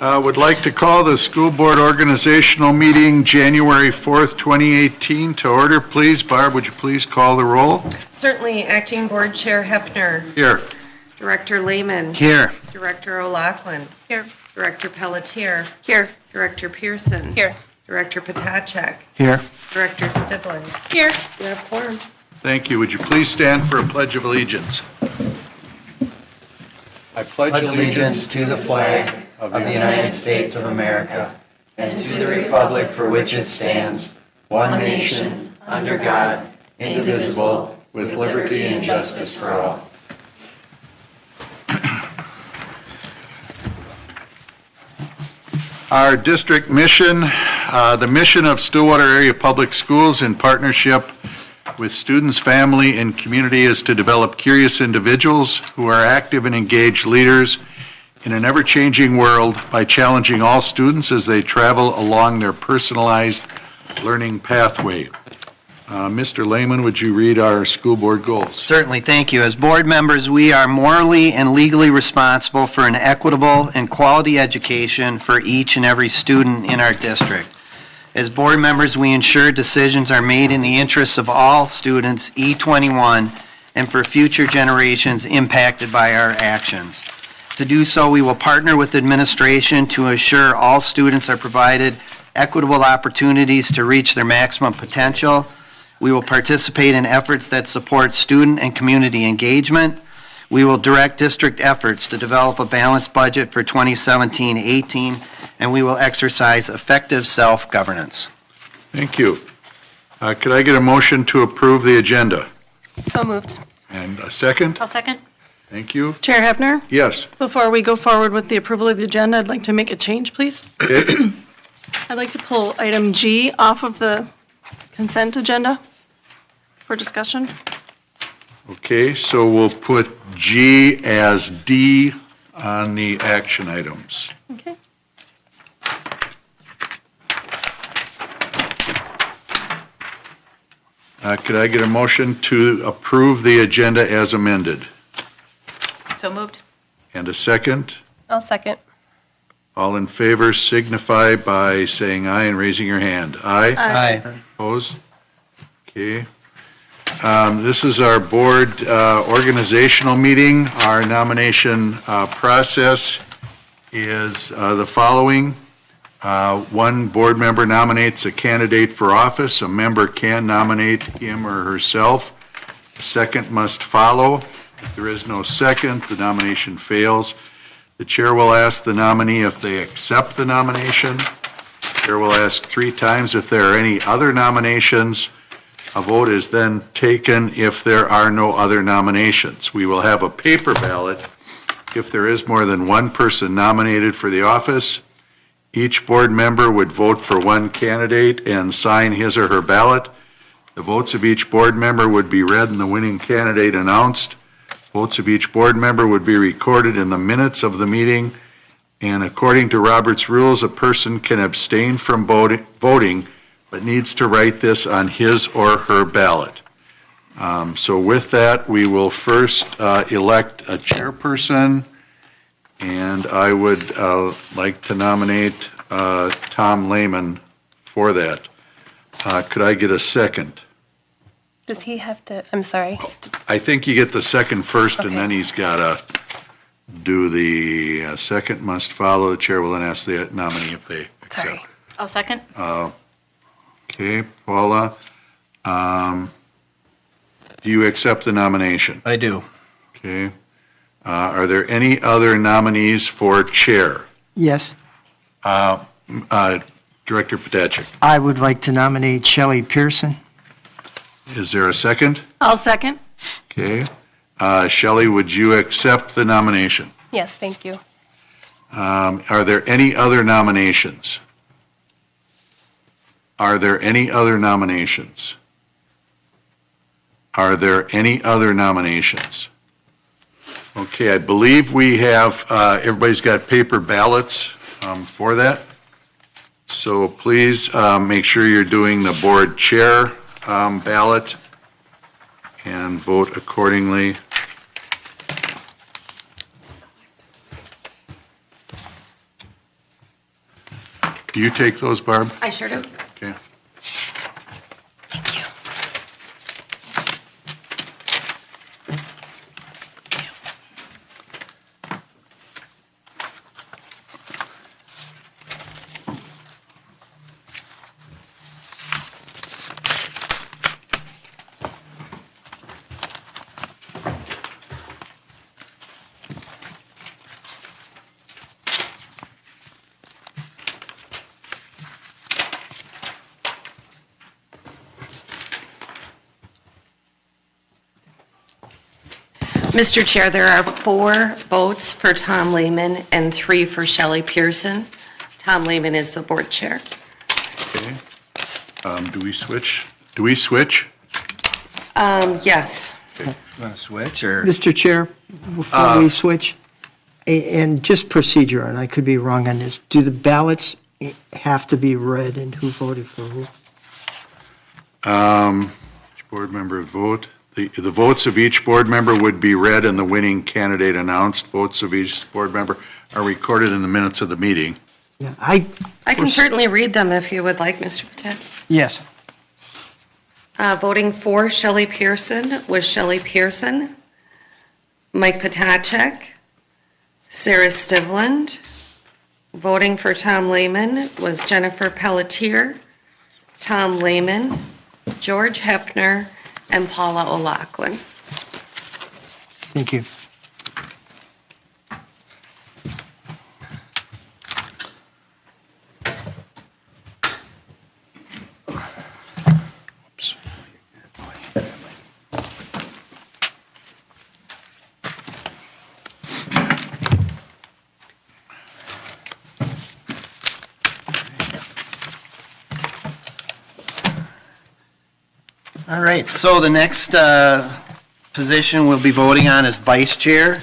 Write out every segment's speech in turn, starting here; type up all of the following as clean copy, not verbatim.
Would like to call the school board organizational meeting January 4th, 2018 to order. Please, Barb, would you please call the roll? Certainly. Acting Board Chair Hepner. Here. Director Lehman. Here. Director O'Loughlin. Here. Director Pelletier. Here. Director Pearson. Here. Director Potacek. Here. Director Stivlin. Here. You have quorum. Thank you. Would you please stand for a pledge of allegiance? I pledge Allegiance to the flag of the United States of America and to the republic for which it stands, one nation, under God, indivisible, with liberty and justice for all. Our district mission, the mission of Stillwater Area Public Schools in partnership with students, family, and community is to develop curious individuals who are active and engaged leaders in an ever-changing world by challenging all students as they travel along their personalized learning pathway. Mr. Lehman, would you read our school board goals? Certainly, thank you. As board members, we are morally and legally responsible for an equitable and quality education for each and every student in our district. As board members, we ensure decisions are made in the interests of all students, E21, and for future generations impacted by our actions. To do so, we will partner with administration to assure all students are provided equitable opportunities to reach their maximum potential. We will participate in efforts that support student and community engagement. We will direct district efforts to develop a balanced budget for 2017-18, and we will exercise effective self-governance. Thank you. Could I get a motion to approve the agenda? So moved. And a second? I'll second. Thank you. Chair Hepner, Yes. before we go forward with the approval of the agenda, I'd like to make a change, please. Okay. I'd like to pull item G off of the consent agenda for discussion. Okay, so we'll put G as D on the action items. Okay. Could I get a motion to approve the agenda as amended? So moved. And a second? I'll second. All in favor signify by saying aye and raising your hand. Aye? Aye. Opposed? Okay. This is our board organizational meeting. Our nomination process is the following. One board member nominates a candidate for office. A member can nominate him or herself. A second must follow. If there is no second, the nomination fails. The chair will ask the nominee if they accept the nomination. The chair will ask 3 times if there are any other nominations. A vote is then taken if there are no other nominations. We will have a paper ballot if there is more than one person nominated for the office. Each board member would vote for one candidate and sign his or her ballot. The votes of each board member would be read and the winning candidate announced. Votes of each board member would be recorded in the minutes of the meeting. And according to Robert's rules, a person can abstain from voting but needs to write this on his or her ballot. So with that, we will first elect a chairperson, and I would like to nominate Tom Lehman for that. Could I get a second? Does he have to, I'm sorry. I think you get the second first, and Okay. then he's got to do the second must follow. The chair will then ask the nominee if they accept. Sorry. I'll second. Okay, Paula, do you accept the nomination? I do. Okay. Are there any other nominees for chair? Yes, Director Potacek, I would like to nominate Shelley Pearson. is there a second? I'll second. Okay. Shelley, would you accept the nomination? Yes, thank you. Are there any other nominations? Are there any other nominations? Are there any other nominations? Okay, I believe we have, everybody's got paper ballots for that. So please make sure you're doing the board chair ballot and vote accordingly. Do you take those, Barb? I sure do. Okay. Mr. Chair, there are 4 votes for Tom Lehman and 3 for Shelley Pearson. Tom Lehman is the board chair. Okay. Do we switch? Do we switch? Yes. Want to switch, or? Mr. Chair, before we switch, and just procedure, and I could be wrong on this, do the ballots have to be read and who voted for who? Each board member vote. The votes of each board member would be read and the winning candidate announced. Votes of each board member are recorded in the minutes of the meeting. Yeah, I can certainly read them if you would like, Mr. Patet. Yes. Voting for Shelley Pearson was Shelley Pearson, Mike Potacek, Sarah Stivland. Voting for Tom Lehman was Jennifer Pelletier, Tom Lehman, George Hepner, and Paula O'Loughlin. Thank you. Oops. All right, so the next position we'll be voting on is vice chair.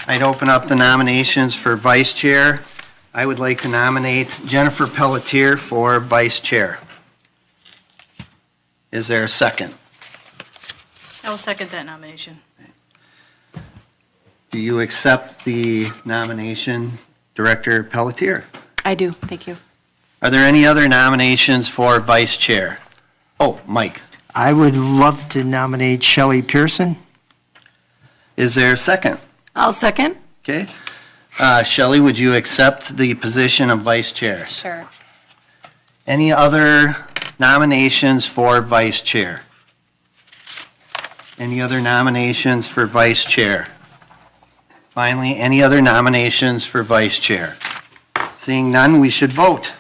I'd open up the nominations for vice chair. I would like to nominate Jennifer Pelletier for vice chair. Is there a second? I will second that nomination. Do you accept the nomination, Director Pelletier? I do, thank you. Are there any other nominations for vice chair? Oh, Mike. I would love to nominate Shelley Pearson. Is there a second? I'll second. Okay. Shelley, would you accept the position of vice chair? Sure. Any other nominations for vice chair? Any other nominations for vice chair? Finally, any other nominations for vice chair? Seeing none, we should vote.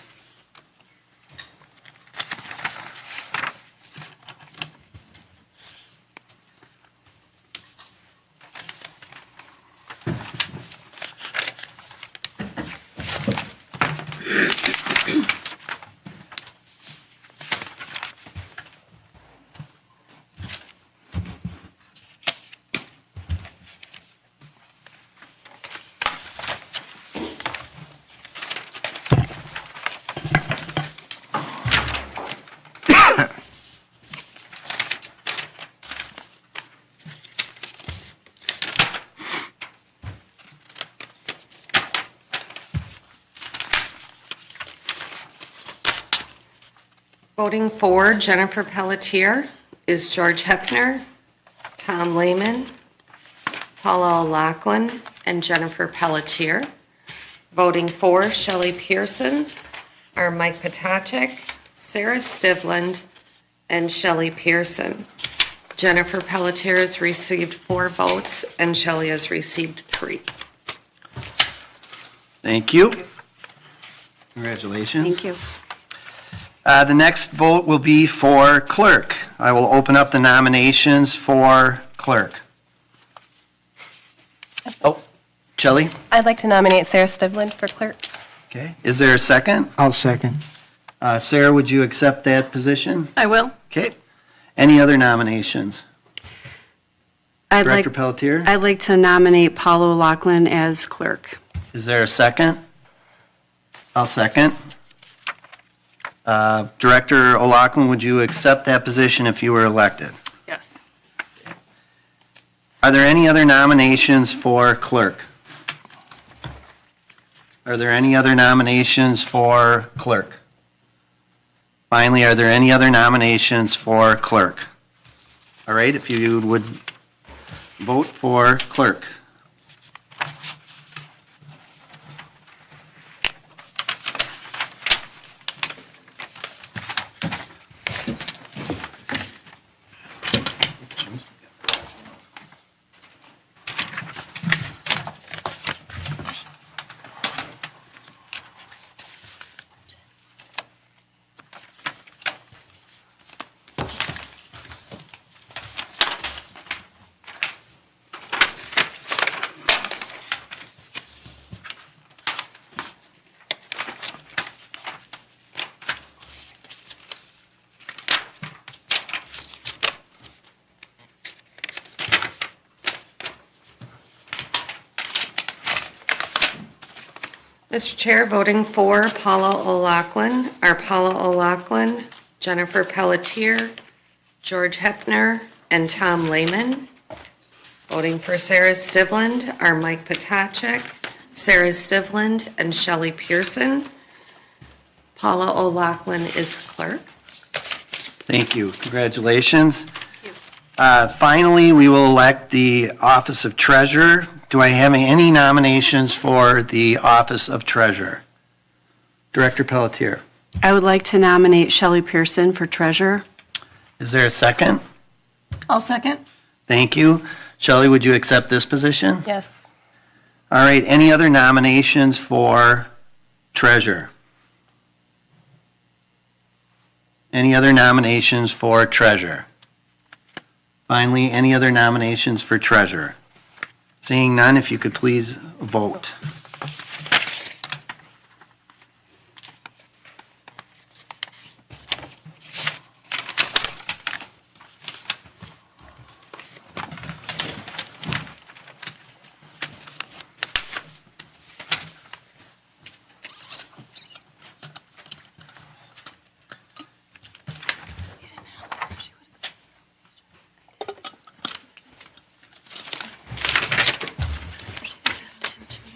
Voting for Jennifer Pelletier is George Hepner, Tom Lehman, Paula O'Loughlin, and Jennifer Pelletier. Voting for Shelley Pearson are Mike Potacek, Sarah Stivland, and Shelley Pearson. Jennifer Pelletier has received 4 votes, and Shelley has received 3. Thank you. Congratulations. Thank you. The next vote will be for clerk. I will open up the nominations for clerk. Oh, Shelley? I'd like to nominate Sarah Stivland for clerk. Okay. Is there a second? I'll second. Sarah, would you accept that position? I will. Okay. Any other nominations? Director Pelletier? I'd like to nominate Paula O'Loughlin as clerk. Is there a second? I'll second. Director O'Loughlin, would you accept that position if you were elected? Yes. Are there any other nominations for clerk? Are there any other nominations for clerk? Finally, are there any other nominations for clerk? All right, if you would vote for clerk. Mr. Chair, voting for Paula O'Loughlin are Paula O'Loughlin, Jennifer Pelletier, George Hepner, and Tom Lehman. Voting for Sarah Stivland are Mike Potacek, Sarah Stivland, and Shelley Pearson. Paula O'Loughlin is clerk. Thank you. Congratulations. Finally, we will elect the office of treasurer. Do I have any nominations for the office of treasurer? Director Pelletier. I would like to nominate Shelley Pearson for treasurer. Is there a second? I'll second. Thank you. Shelley, would you accept this position? Yes. All right, any other nominations for treasurer? Any other nominations for treasurer? Finally, any other nominations for treasurer? Seeing none, if you could please vote.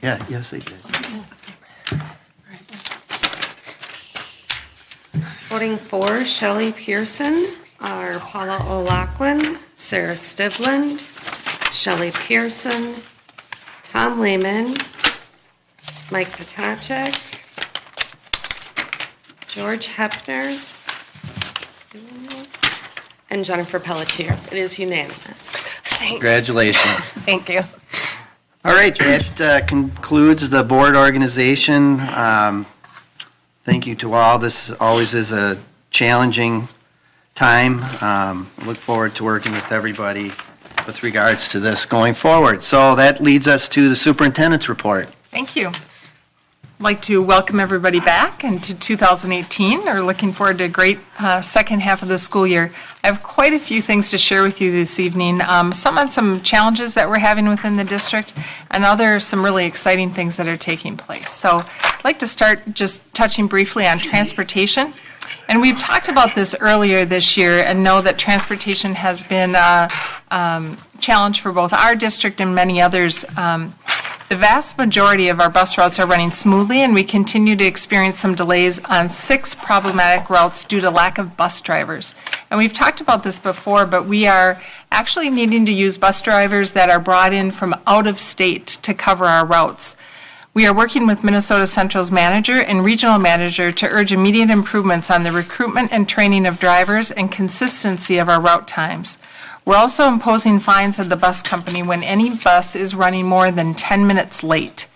Yeah, yes, they did. Voting for Shelley Pearson are Paula O'Loughlin, Sarah Stivland, Shelley Pearson, Tom Lehman, Mike Potacek, George Hepner, and Jennifer Pelletier. It is unanimous. Congratulations. Thank you. All right, that concludes the board organization. Thank you to all. This always is a challenging time. I look forward to working with everybody with regards to this going forward. So that leads us to the superintendent's report. Thank you. I'd like to welcome everybody back into 2018. We're looking forward to a great second half of the school year. I have quite a few things to share with you this evening. Some challenges that we're having within the district, and some really exciting things that are taking place. So I'd like to start just touching briefly on transportation. And we've talked about this earlier this year and know that transportation has been a challenge for both our district and many others. The vast majority of our bus routes are running smoothly, and we continue to experience some delays on 6 problematic routes due to lack of bus drivers. And we've talked about this before, but we are actually needing to use bus drivers that are brought in from out of state to cover our routes. We are working with Minnesota Central's manager and regional manager to urge immediate improvements on the recruitment and training of drivers and consistency of our route times. We're also imposing fines on the bus company when any bus is running more than 10 minutes late.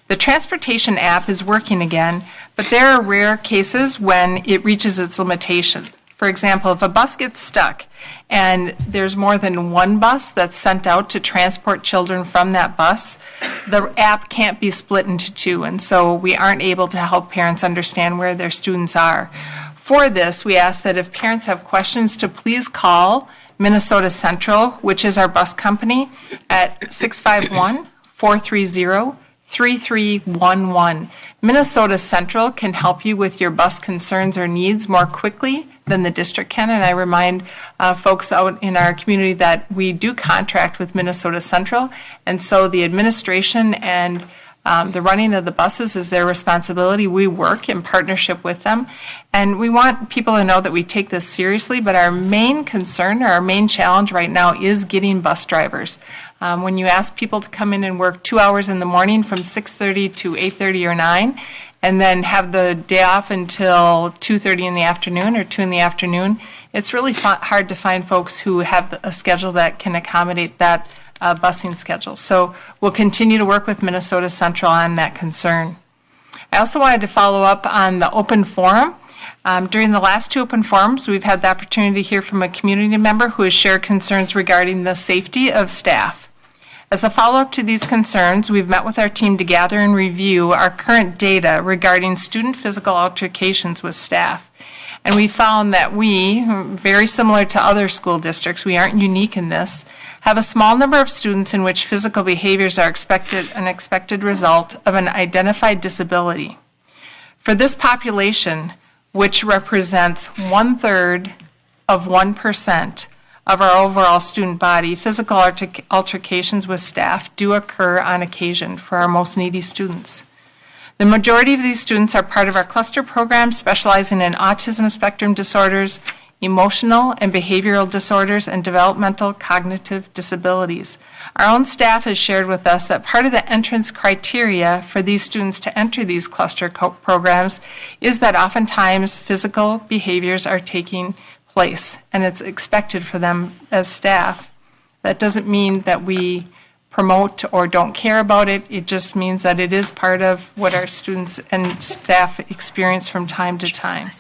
The transportation app is working again, but there are rare cases when it reaches its limitation. For example, if a bus gets stuck and there's more than one bus that's sent out to transport children from that bus, the app can't be split into 2, and so we aren't able to help parents understand where their students are. For this, we ask that if parents have questions to please call Minnesota Central, which is our bus company, at 651-430-3311. Minnesota Central can help you with your bus concerns or needs more quickly than the district can, and I remind folks out in our community that we do contract with Minnesota Central, and so the administration and The running of the buses is their responsibility. We work in partnership with them, and we want people to know that we take this seriously, but our main concern or our main challenge right now is getting bus drivers. When you ask people to come in and work 2 hours in the morning from 6:30 to 8:30 or 9, and then have the day off until 2:30 in the afternoon or 2 in the afternoon, it's really hard to find folks who have a schedule that can accommodate that busing schedule. So we'll continue to work with Minnesota Central on that concern. I also wanted to follow up on the open forum. During the last 2 open forums, we've had the opportunity to hear from a community member who has shared concerns regarding the safety of staff. As a follow-up to these concerns, we've met with our team to gather and review our current data regarding student physical altercations with staff. And we found that we, very similar to other school districts, we aren't unique in this, have a small number of students in which physical behaviors are an expected result of an identified disability. For this population, which represents 1/3 of 1% of our overall student body, physical altercations with staff do occur on occasion for our most needy students. The majority of these students are part of our cluster program specializing in autism spectrum disorders, emotional and behavioral disorders, and developmental cognitive disabilities. Our own staff has shared with us that part of the entrance criteria for these students to enter these cluster programs is that oftentimes physical behaviors are taking place, and it's expected for them as staff. That doesn't mean that we promote or don't care about it. It just means that it is part of what our students and staff experience from time to time.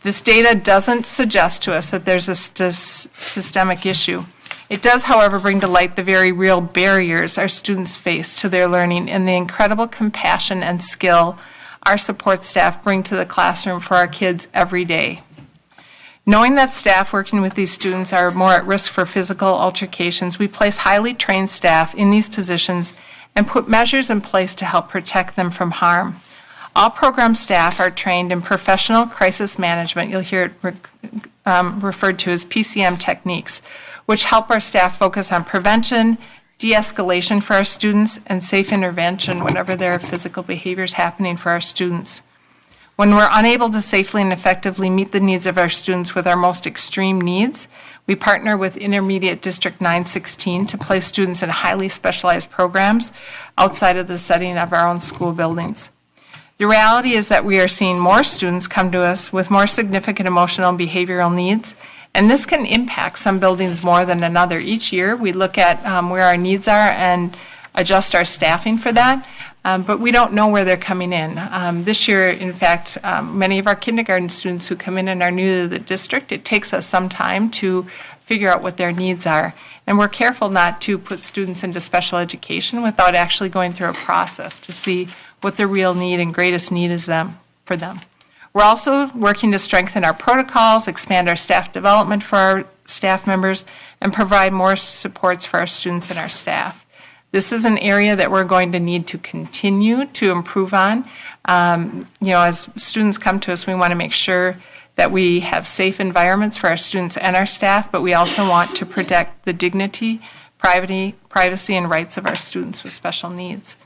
This data doesn't suggest to us that there's a systemic issue. It does, however, bring to light the very real barriers our students face to their learning and the incredible compassion and skill our support staff bring to the classroom for our kids every day. Knowing that staff working with these students are more at risk for physical altercations, we place highly trained staff in these positions and put measures in place to help protect them from harm. All program staff are trained in professional crisis management. You'll hear it referred to as PCM techniques, which help our staff focus on prevention, de-escalation for our students, and safe intervention whenever there are physical behaviors happening for our students. When we're unable to safely and effectively meet the needs of our students with our most extreme needs, we partner with Intermediate District 916 to place students in highly specialized programs outside of the setting of our own school buildings. The reality is that we are seeing more students come to us with more significant emotional and behavioral needs, and this can impact some buildings more than another. Each year, we look at where our needs are and adjust our staffing for that. But we don't know where they're coming in. This year, in fact, many of our kindergarten students who come in and are new to the district, it takes us some time to figure out what their needs are. And we're careful not to put students into special education without actually going through a process to see what the real need and greatest need is for them. We're also working to strengthen our protocols, expand our staff development for our staff members, and provide more supports for our students and our staff. This is an area that we're going to need to continue to improve on. As students come to us, we want to make sure that we have safe environments for our students and our staff, but we also want to protect the dignity, privacy, and rights of our students with special needs.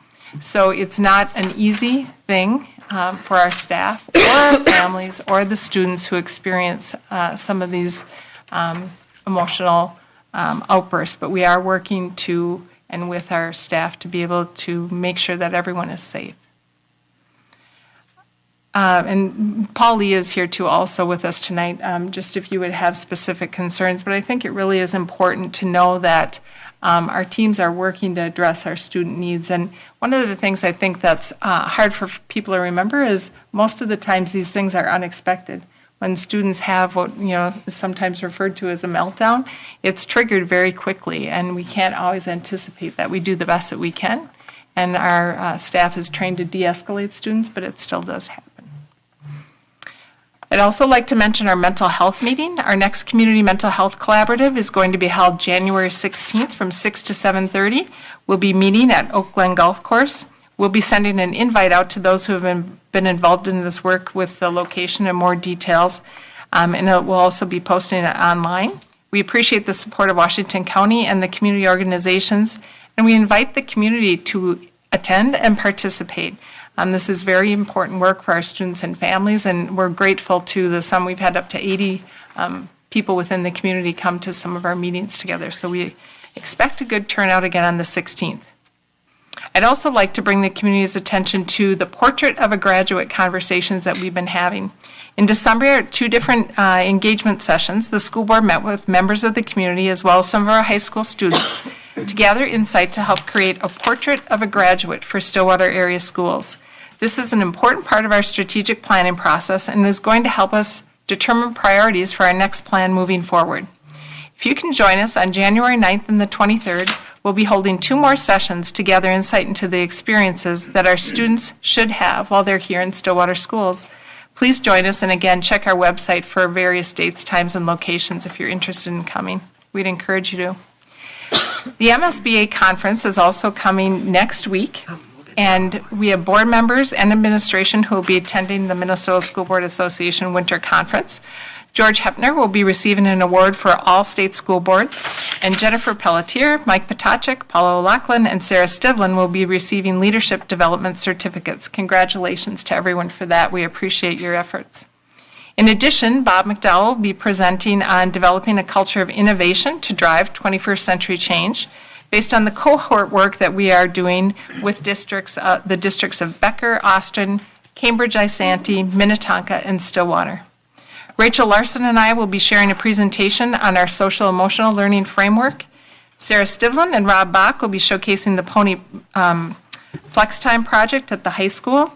So it's not an easy thing for our staff or our families or the students who experience some of these emotional outbursts, but we are working to and with our staff to be able to make sure that everyone is safe. And Paul Lee is here too also with us tonight, just if you would have specific concerns. But I think it really is important to know that our teams are working to address our student needs. And one of the things I think that's hard for people to remember is most of the times these things are unexpected. When students have what is sometimes referred to as a meltdown, it's triggered very quickly, and we can't always anticipate that. We do the best that we can, and our staff is trained to de-escalate students, but it still does happen. I'd also like to mention our mental health meeting. Our next Community Mental Health Collaborative is going to be held January 16th from 6 to 7:30. We'll be meeting at Oak Glen Golf Course. We'll be sending an invite out to those who have been involved in this work with the location and more details, and we'll also be posting it online. We appreciate the support of Washington County and the community organizations, and we invite the community to attend and participate. This is very important work for our students and families, and we're grateful to the some. We've had up to 80 people within the community come to some of our meetings together. So we expect a good turnout again on the 16th. I'd also like to bring the community's attention to the Portrait of a Graduate conversations that we've been having. In December, at 2 different engagement sessions, the school board met with members of the community as well as some of our high school students to gather insight to help create a portrait of a graduate for Stillwater area schools. This is an important part of our strategic planning process and is going to help us determine priorities for our next plan moving forward. If you can join us on January 9th and the 23rd, we'll be holding 2 more sessions to gather insight into the experiences that our students should have while they're here in Stillwater schools. Please join us, and again, check our website for various dates, times, and locations if you're interested in coming. We'd encourage you to. The MSBA conference is also coming next week, and we have board members and administration who will be attending the Minnesota School Board Association Winter Conference. George Hepner will be receiving an award for all state school board, and Jennifer Pelletier, Mike Potachik, Paula O'Loughlin, and Sarah Stivlin will be receiving leadership development certificates. Congratulations to everyone for that. We appreciate your efforts. In addition, Bob McDowell will be presenting on developing a culture of innovation to drive 21st century change based on the cohort work that we are doing with the districts of Becker, Austin, Cambridge, Isanti, Minnetonka, and Stillwater. Rachel Larson and I will be sharing a presentation on our social emotional learning framework. Sarah Stivlin and Rob Bach will be showcasing the Pony Flex Time project at the high school.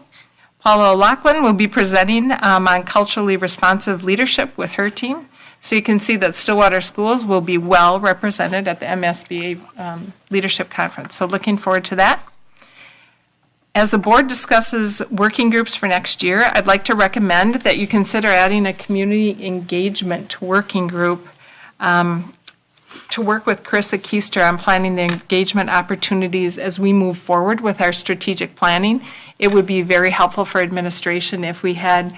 Paula O'Loughlin will be presenting on culturally responsive leadership with her team. So you can see that Stillwater schools will be well represented at the MSBA Leadership Conference. So looking forward to that. As the board discusses working groups for next year, I'd like to recommend that you consider adding a community engagement working group to work with Carissa Keister on planning the engagement opportunities as we move forward with our strategic planning. It would be very helpful for administration if we had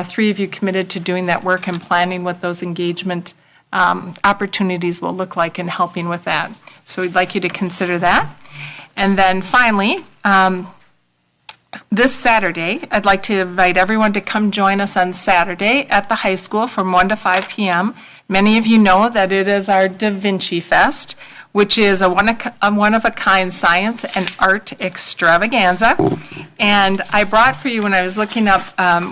3 of you committed to doing that work and planning what those engagement opportunities will look like and helping with that. So we'd like you to consider that. And then finally, this Saturday, I'd like to invite everyone to come join us on Saturday at the high school from 1 to 5 p.m. Many of you know that it is our Da Vinci Fest, which is a one-of-a-kind science and art extravaganza. And I brought for you, when I was looking up,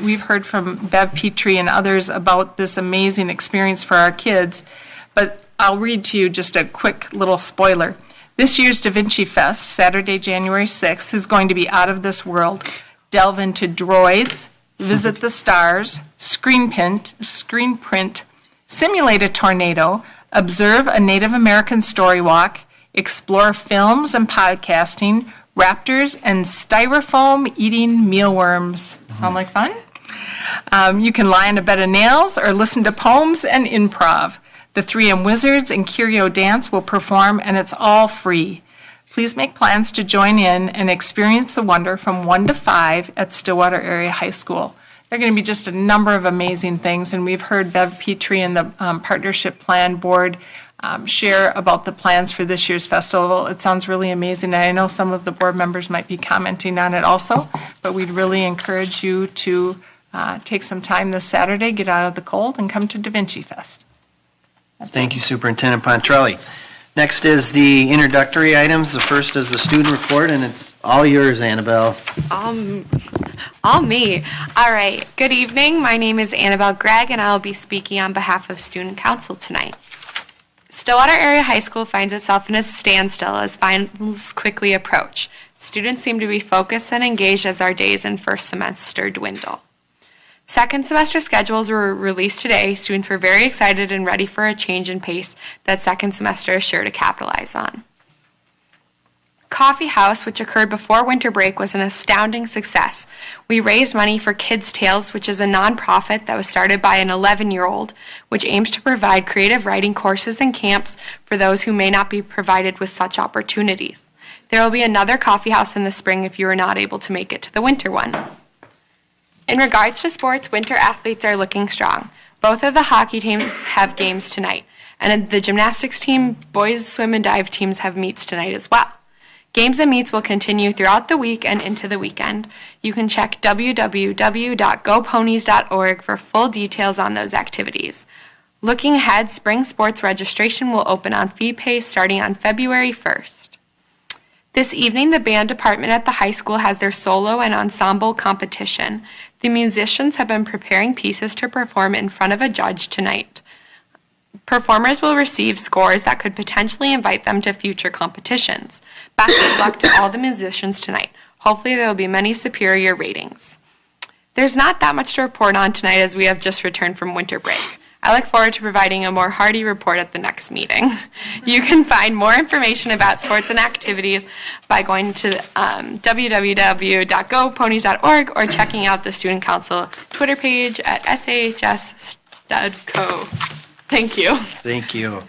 we've heard from Bev Petrie and others about this amazing experience for our kids, but I'll read to you just a quick little spoiler. This year's Da Vinci Fest, Saturday, January 6th, is going to be out of this world. Delve into droids, visit the stars, screen print, simulate a tornado, observe a Native American story walk, explore films and podcasting, raptors, and styrofoam-eating mealworms. Sound like fun? You can lie on a bed of nails or listen to poems and improv. The 3M Wizards and Curio Dance will perform, and it's all free. Please make plans to join in and experience the wonder from 1 to 5 at Stillwater Area High School. There are going to be just a number of amazing things, and we've heard Bev Petrie and the Partnership Plan Board share about the plans for this year's festival. It sounds really amazing, and I know some of the board members might be commenting on it also, but we'd really encourage you to take some time this Saturday, get out of the cold, and come to Da Vinci Fest. Thank you, Superintendent Pontrelli. Next is the introductory items. The first is the student report, and it's all yours, Annabelle. All me. All right. Good evening. My name is Annabelle Gregg, and I'll be speaking on behalf of Student Council tonight. Stillwater Area High School finds itself in a standstill as finals quickly approach. Students seem to be focused and engaged as our days in first semester dwindle. Second semester schedules were released today. Students were very excited and ready for a change in pace that second semester is sure to capitalize on. Coffee House, which occurred before winter break, was an astounding success. We raised money for Kids Tales, which is a nonprofit that was started by an 11-year-old, which aims to provide creative writing courses and camps for those who may not be provided with such opportunities. There will be another coffee house in the spring if you are not able to make it to the winter one. In regards to sports, winter athletes are looking strong. Both of the hockey teams have games tonight, and the gymnastics team, boys swim and dive teams have meets tonight as well. Games and meets will continue throughout the week and into the weekend. You can check www.goponies.org for full details on those activities. Looking ahead, spring sports registration will open on fee pay starting on February 1st. This evening, the band department at the high school has their solo and ensemble competition. The musicians have been preparing pieces to perform in front of a judge tonight. Performers will receive scores that could potentially invite them to future competitions. Best of luck to all the musicians tonight. Hopefully there will be many superior ratings. There's not that much to report on tonight as we have just returned from winter break. I look forward to providing a more hearty report at the next meeting. You can find more information about sports and activities by going to www.goponies.org or checking out the Student Council Twitter page at SAHS.co. Thank you. Thank you.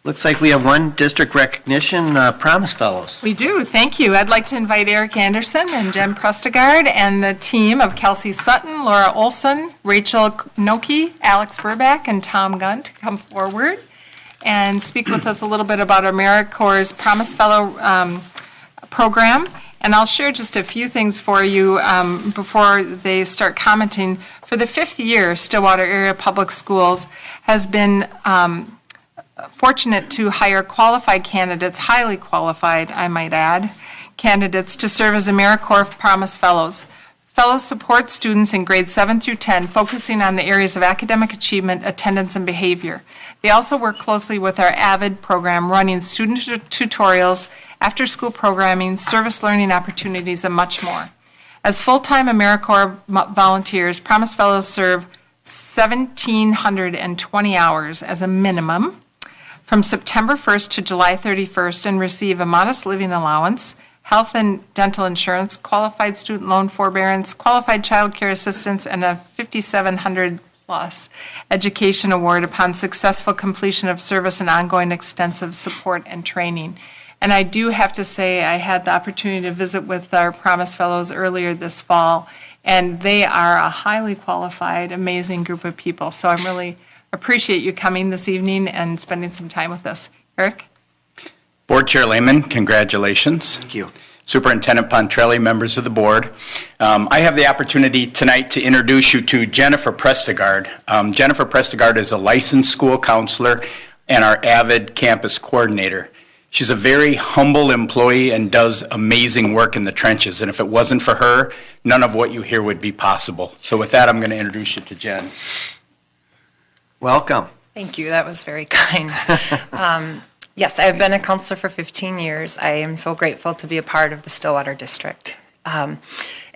Looks like we have one district recognition, Promise Fellows. We do, thank you. I'd like to invite Eric Anderson and Jen Prestegard and the team of Kelsey Sutton, Laura Olson, Rachel Noki, Alex Burback, and Tom Gunn to come forward and speak with us a little bit about AmeriCorps' Promise Fellow program. And I'll share just a few things for you before they start commenting. For the 5th year, Stillwater Area Public Schools has been fortunate to hire qualified candidates, highly qualified, I might add, candidates to serve as AmeriCorps Promise Fellows. Fellows support students in grades 7 through 10, focusing on the areas of academic achievement, attendance, and behavior. They also work closely with our AVID program, running student tutorials, after-school programming, service learning opportunities, and much more. As full-time AmeriCorps volunteers, Promise Fellows serve 1,720 hours as a minimum from September 1st to July 31st and receive a modest living allowance, health and dental insurance, qualified student loan forbearance, qualified child care assistance, and a $5,700+ education award upon successful completion of service and ongoing extensive support and training. And I do have to say, I had the opportunity to visit with our Promise Fellows earlier this fall, and they are a highly qualified, amazing group of people. So I really appreciate you coming this evening and spending some time with us. Eric? Board Chair Lehman, congratulations. Thank you. Superintendent Pontrelli, members of the board. I have the opportunity tonight to introduce you to Jennifer Prestegard. Jennifer Prestegard is a licensed school counselor and our AVID campus coordinator. She's a very humble employee and does amazing work in the trenches. And if it wasn't for her, none of what you hear would be possible. So with that, I'm going to introduce you to Jen. Welcome. Thank you. That was very kind. Yes, I've been a counselor for 15 years. I am so grateful to be a part of the Stillwater District.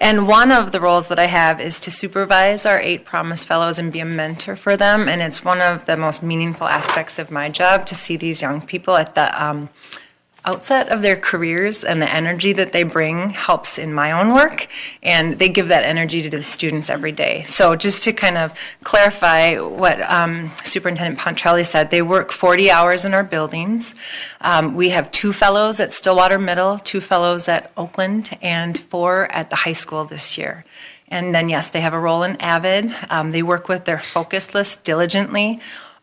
And one of the roles that I have is to supervise our 8 Promise Fellows and be a mentor for them. And it's one of the most meaningful aspects of my job to see these young people at the outset of their careers, and the energy that they bring helps in my own work, and they give that energy to the students every day. So just to kind of clarify what Superintendent Pontrelli said, they work 40 hours in our buildings. We have 2 fellows at Stillwater Middle, 2 fellows at Oakland, and 4 at the high school this year. And then, yes, they have a role in AVID. They work with their focus list diligently.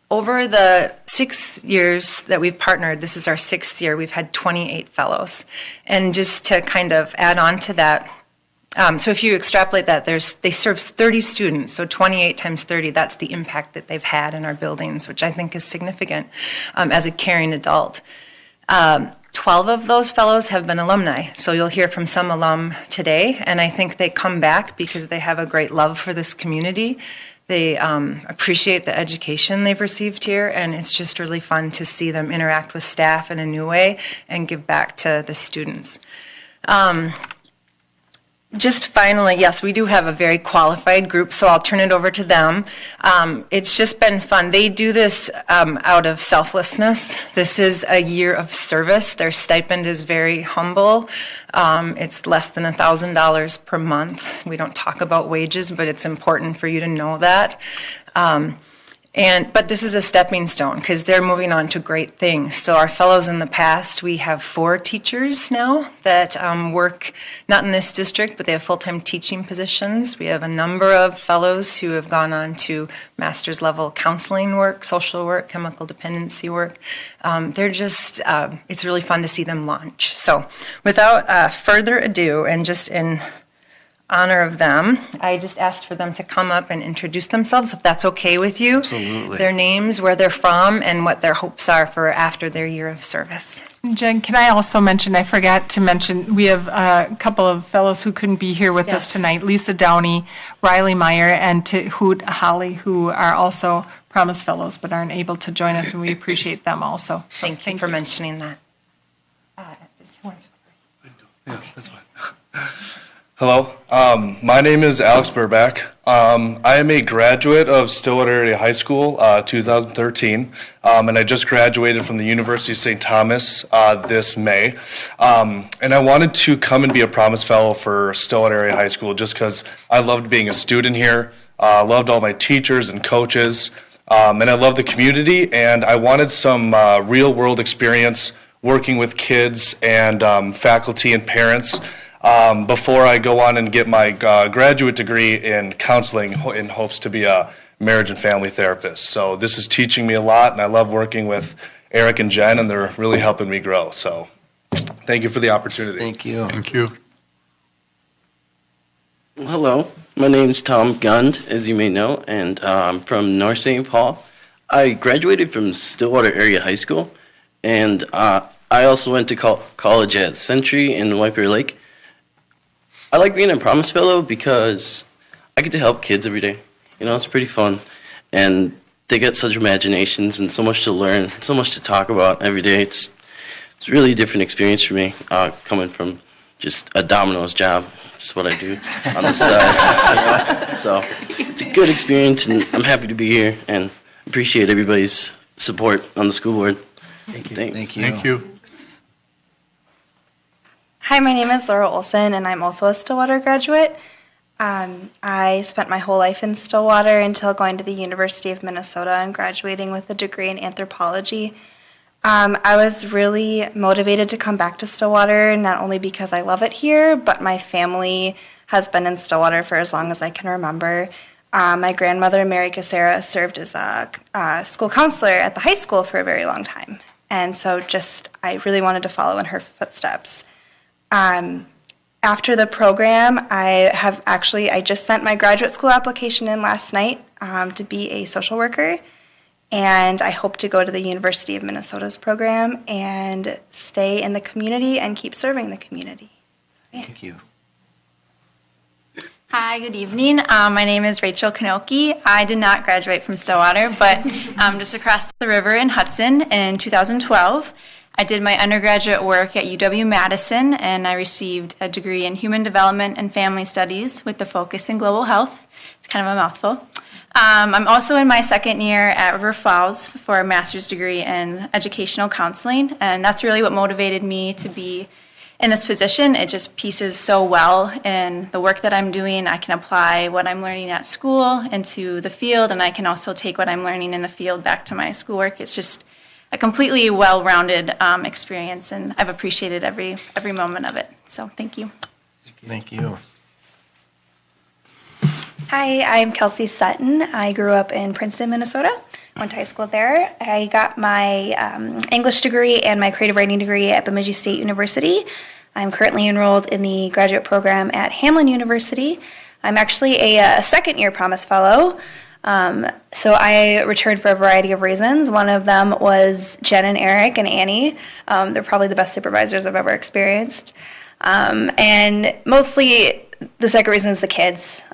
Over the 6 years that we've partnered, this is our 6th year, we've had 28 fellows. And just to kind of add on to that, so if you extrapolate that, they serve 30 students, so 28 times 30, that's the impact that they've had in our buildings, which I think is significant as a caring adult. 12 of those fellows have been alumni, so you'll hear from some alum today, and I think they come back because they have a great love for this community. They appreciate the education they've received here, and it's just really fun to see them interact with staff in a new way and give back to the students. Just finally, yes, we do have a very qualified group, so I'll turn it over to them. It's just been fun. They do this out of selflessness. This is a year of service. Their stipend is very humble. It's less than $1,000 per month. We don't talk about wages, but it's important for you to know that. But this is a stepping stone because they're moving on to great things. So our fellows in the past, we have 4 teachers now that work not in this district, but they have full-time teaching positions. We have a number of fellows who have gone on to master's level counseling work, social work, chemical dependency work. They're just, it's really fun to see them launch. So without further ado, and just in honor of them, I just asked for them to come up and introduce themselves, if that's okay with you. Absolutely. Their names, where they're from, and what their hopes are for after their year of service. Jen, can I also mention, I forgot to mention, we have a couple of fellows who couldn't be here with us Yes. tonight, Lisa Downey, Riley Meyer, and Tahoot Holly, who are also Promise Fellows but aren't able to join us, and we appreciate them also. So Thank you for mentioning that. That's fine. Hello, my name is Alex Burback. I am a graduate of Stillwater Area High School, 2013, and I just graduated from the University of St. Thomas this May. And I wanted to come and be a Promise Fellow for Stillwater Area High School just because I loved being a student here, loved all my teachers and coaches, and I love the community, and I wanted some real-world experience working with kids and faculty and parents before I go on and get my graduate degree in counseling in hopes to be a marriage and family therapist. So this is teaching me a lot, and I love working with Eric and Jen, and they're really helping me grow. So thank you for the opportunity. Thank you. Thank you. Hello, my name's Tom Gund, as you may know, and I'm from North St. Paul. I graduated from Stillwater Area High School, and I also went to college at Century in White Bear Lake. I like being a Promise Fellow because I get to help kids every day. You know, it's pretty fun, and they got such imaginations and so much to learn, so much to talk about every day. It's really a different experience for me, coming from just a Domino's job. That's what I do on the side. You know? So it's a good experience, and I'm happy to be here and appreciate everybody's support on the school board. Thank you. Thanks. Thank you. Thank you. Hi, my name is Laura Olson, and I'm also a Stillwater graduate. I spent my whole life in Stillwater until going to the University of Minnesota and graduating with a degree in anthropology. I was really motivated to come back to Stillwater, not only because I love it here, but my family has been in Stillwater for as long as I can remember. My grandmother, Mary Casera, served as a school counselor at the high school for a very long time. And so I really wanted to follow in her footsteps. After the program, I just sent my graduate school application in last night to be a social worker. And I hope to go to the University of Minnesota's program and stay in the community and keep serving the community. Thank you. Hi, good evening. My name is Rachel Kanoki. I did not graduate from Stillwater, but just across the river in Hudson in 2012. I did my undergraduate work at UW-Madison, and I received a degree in Human Development and Family Studies with the focus in global health. It's kind of a mouthful. I'm also in my second year at River Falls for a master's degree in educational counseling, and that's really what motivated me to be in this position. It just pieces so well in the work that I'm doing. I can apply what I'm learning at school into the field, and I can also take what I'm learning in the field back to my schoolwork. It's just a completely well-rounded experience, and I've appreciated every moment of it. So thank you. Thank you. Hi, I'm Kelsey Sutton. I grew up in Princeton, Minnesota. Went to high school there. I got my English degree and my creative writing degree at Bemidji State University. I'm currently enrolled in the graduate program at Hamline University. I'm actually a second-year Promise Fellow. So I returned for a variety of reasons. One of them was Jen and Eric and Annie. They're probably the best supervisors I've ever experienced. And mostly the second reason is the kids.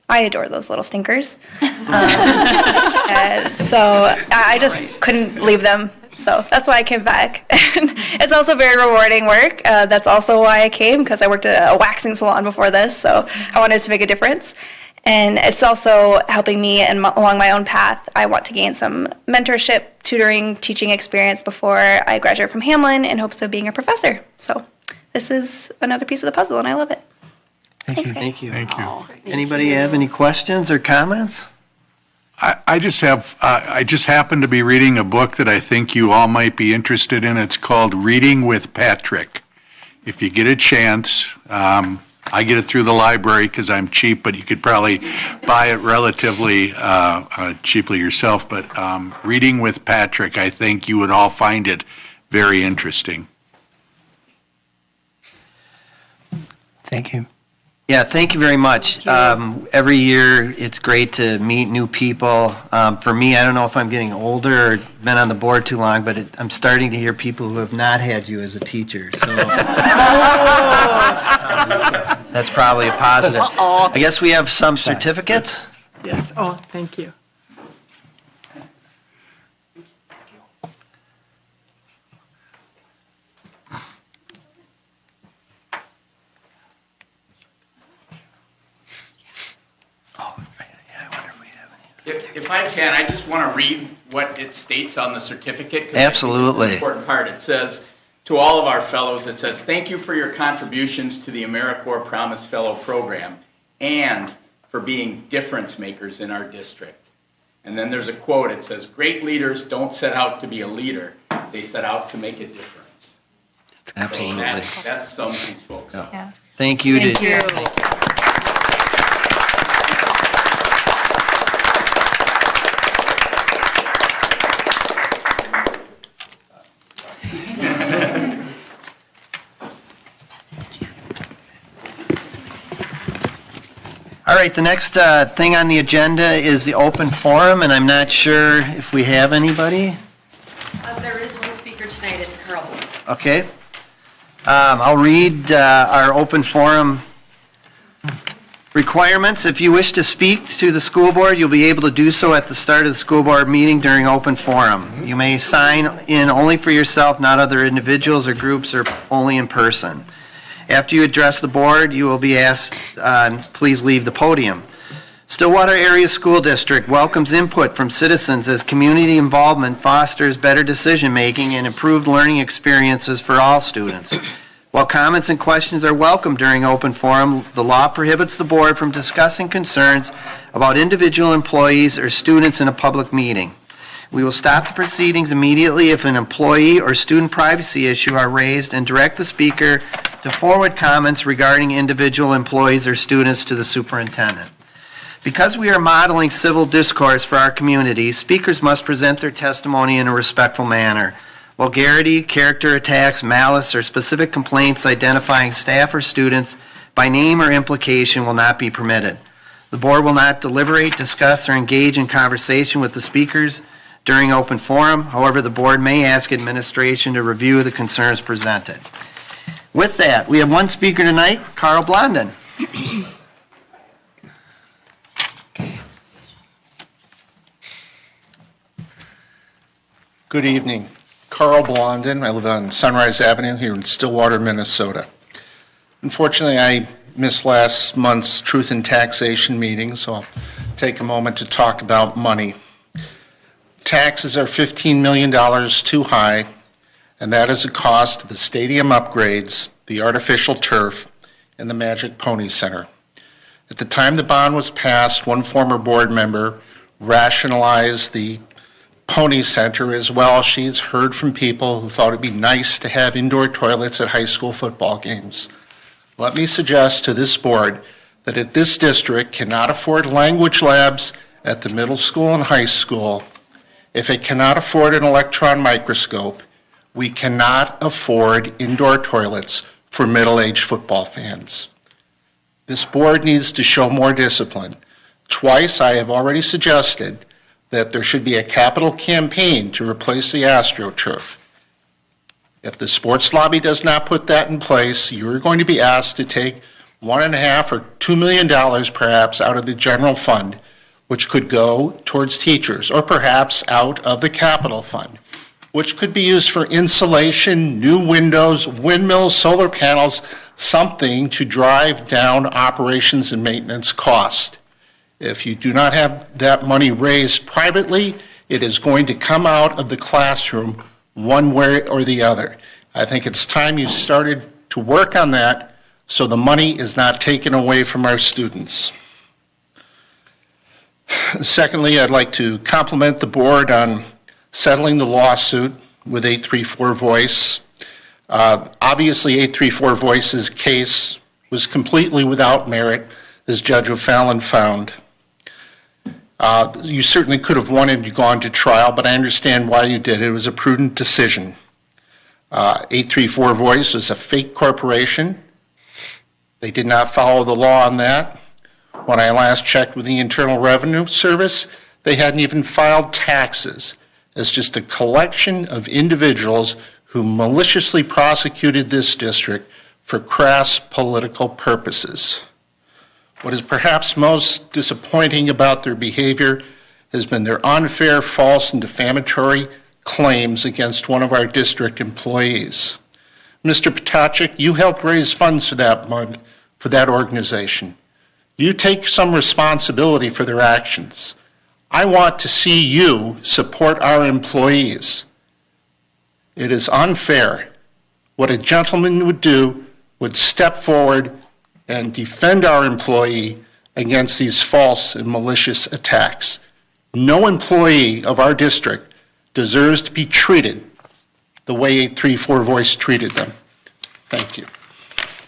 I adore those little stinkers. And so I just couldn't leave them. So that's why I came back. And it's also very rewarding work. That's also why I came, because I worked at a waxing salon before this, so I wanted to make a difference. And it's also helping me along my own path. I want to gain some mentorship, tutoring, teaching experience before I graduate from Hamline in hopes of being a professor. So this is another piece of the puzzle, and I love it. Thank you. Thanks, Thank you. Thank you. Anybody have any questions or comments? I just happened to be reading a book that I think you all might be interested in. It's called Reading with Patrick. If you get a chance, I get it through the library because I'm cheap, but you could probably buy it relatively cheaply yourself. But Reading with Patrick, I think you would all find it very interesting. Thank you. Yeah, thank you very much. Every year, it's great to meet new people. For me, I don't know if I'm getting older or been on the board too long, but I'm starting to hear people who have not had you as a teacher. So that's probably a positive. I guess we have some certificates. Yes. Oh, thank you. If I can, I just want to read what it states on the certificate. Absolutely. It's an important part. It says, to all of our fellows, it says, thank you for your contributions to the AmeriCorps Promise Fellow program and for being difference makers in our district. And then there's a quote. It says, great leaders don't set out to be a leader. They set out to make a difference. Absolutely. So that sums these folks up. Yeah. Thank you. Thank you. All right, the next thing on the agenda is the open forum, and I'm not sure if we have anybody. There is one speaker tonight. It's Carl. Okay. I'll read our open forum requirements. If you wish to speak to the school board, you'll be able to do so at the start of the school board meeting during open forum. You may sign in only for yourself, not other individuals or groups, or only in person. After you address the board, you will be asked, please leave the podium. Stillwater Area School District welcomes input from citizens as community involvement fosters better decision-making and improved learning experiences for all students. While comments and questions are welcome during open forum, the law prohibits the board from discussing concerns about individual employees or students in a public meeting. We will stop the proceedings immediately if an employee or student privacy issue are raised and direct the speaker to forward comments regarding individual employees or students to the superintendent. Because we are modeling civil discourse for our community, speakers must present their testimony in a respectful manner. Vulgarity, character attacks, malice, or specific complaints identifying staff or students by name or implication will not be permitted. The board will not deliberate, discuss, or engage in conversation with the speakers during open forum. However, the board may ask administration to review the concerns presented. With that, we have one speaker tonight, Carl Blondin. Good evening. Carl Blondin. I live on Sunrise Avenue here in Stillwater, Minnesota. Unfortunately, I missed last month's Truth in Taxation meeting, so I'll take a moment to talk about money. Taxes are $15 million too high, and that is the cost of the stadium upgrades, the artificial turf, and the Magic Pony Center. At the time the bond was passed, one former board member rationalized the Pony Center as well. She's heard from people who thought it'd be nice to have indoor toilets at high school football games. Let me suggest to this board that if this district cannot afford language labs at the middle school and high school, if it cannot afford an electron microscope, we cannot afford indoor toilets for middle-aged football fans. This board needs to show more discipline. Twice I have already suggested that there should be a capital campaign to replace the AstroTurf. If the sports lobby does not put that in place, you're going to be asked to take $1.5 or $2 million perhaps out of the general fund, which could go towards teachers, or perhaps out of the capital fund, which could be used for insulation, new windows, windmills, solar panels, something to drive down operations and maintenance cost. If you do not have that money raised privately, it is going to come out of the classroom one way or the other. I think it's time you started to work on that so the money is not taken away from our students. Secondly, I'd like to compliment the board on settling the lawsuit with 834 Voice. Obviously, 834 Voice's case was completely without merit, as Judge O'Fallon found. You certainly could have wanted to go on to trial, but I understand why you did. It was a prudent decision. 834 Voice is a fake corporation. They did not follow the law on that. When I last checked with the Internal Revenue Service, they hadn't even filed taxes. It's just a collection of individuals who maliciously prosecuted this district for crass political purposes. What is perhaps most disappointing about their behavior has been their unfair, false, and defamatory claims against one of our district employees. Mr. Potachik, you helped raise funds for that organization. You take some responsibility for their actions. I want to see you support our employees. It is unfair. What a gentleman would do would step forward and defend our employee against these false and malicious attacks. No employee of our district deserves to be treated the way 834 Voice treated them. Thank you.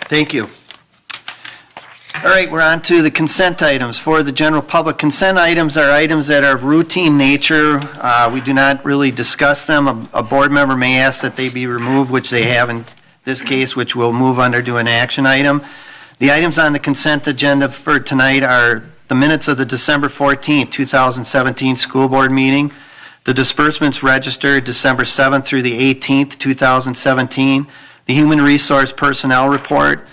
Thank you. All right, we're on to the consent items. For the general public, consent items are items that are of routine nature. We do not really discuss them. A board member may ask that they be removed, which they have in this case, which we'll move under to an action item. The items on the consent agenda for tonight are the minutes of the December 14th, 2017 school board meeting, the disbursements registered December 7th through the 18th, 2017, the human resource personnel report,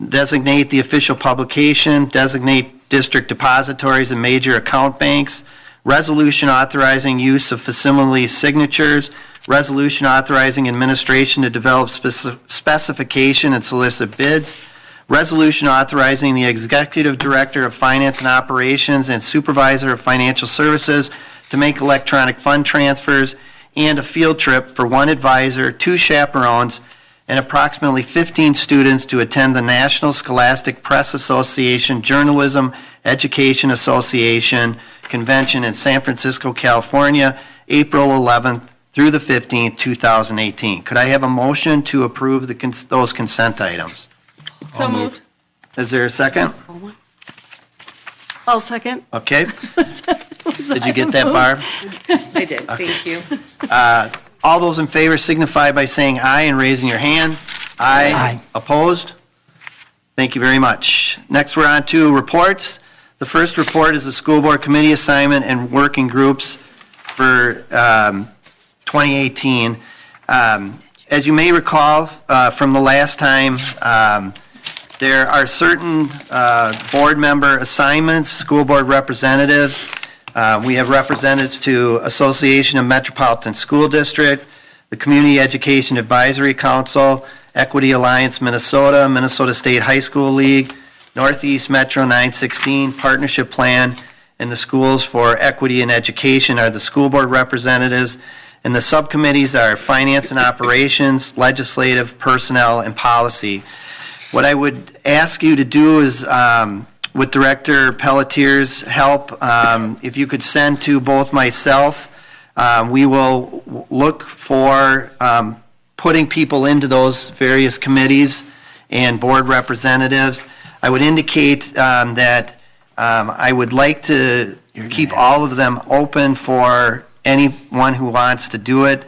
designate the official publication, designate district depositories and major account banks, resolution authorizing use of facsimile signatures, resolution authorizing administration to develop specification and solicit bids, resolution authorizing the executive director of finance and operations and supervisor of financial services to make electronic fund transfers, and a field trip for one advisor, 2 chaperones, and approximately 15 students to attend the National Scholastic Press Association Journalism Education Association Convention in San Francisco, California, April 11th through the 15th, 2018. Could I have a motion to approve those consent items? So moved. Is there a second? I'll second. Okay. Did you get that, Barb? I did, thank you. All those in favor signify by saying aye and raising your hand. Aye. Aye. Opposed? Thank you very much. Next, we're on to reports. The first report is the school board committee assignment and working groups for 2018. As you may recall from the last time, there are certain board member assignments, school board representatives. We have representatives to Association of Metropolitan School District, the Community Education Advisory Council, Equity Alliance Minnesota, Minnesota State High School League, Northeast Metro 916 Partnership Plan, and the Schools for Equity and Education are the school board representatives, and the subcommittees are Finance and Operations, Legislative, Personnel, and Policy. What I would ask you to do is, with Director Pelletier's help, if you could send to both myself, we will look for putting people into those various committees and board representatives. I would indicate that I would like to keep all of them open for anyone who wants to do it.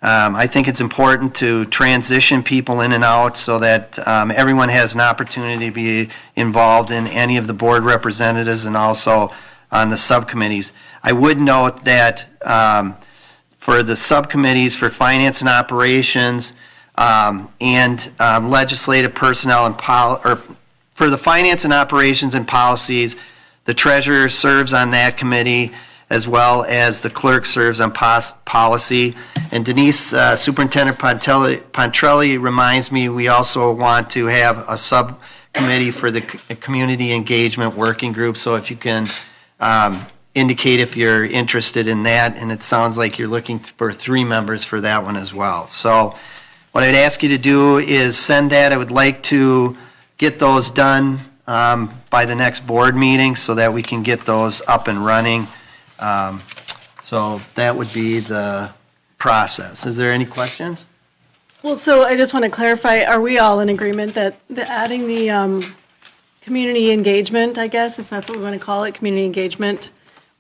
I think it's important to transition people in and out so that everyone has an opportunity to be involved in any of the board representatives and also on the subcommittees. I would note that for the subcommittees for finance and operations and legislative personnel and for the finance and operations and policies, the treasurer serves on that committee, as well as the clerk serves on policy. And Denise, Superintendent Pontrelli reminds me we also want to have a subcommittee for the community engagement working group. So if you can indicate if you're interested in that, and it sounds like you're looking for 3 members for that one as well. So what I'd ask you to do is send that. I would like to get those done by the next board meeting so that we can get those up and running. So that would be the process. Is there any questions? Well, so I just want to clarify, are we all in agreement that adding the community engagement, I guess, if that's what we want to call it, community engagement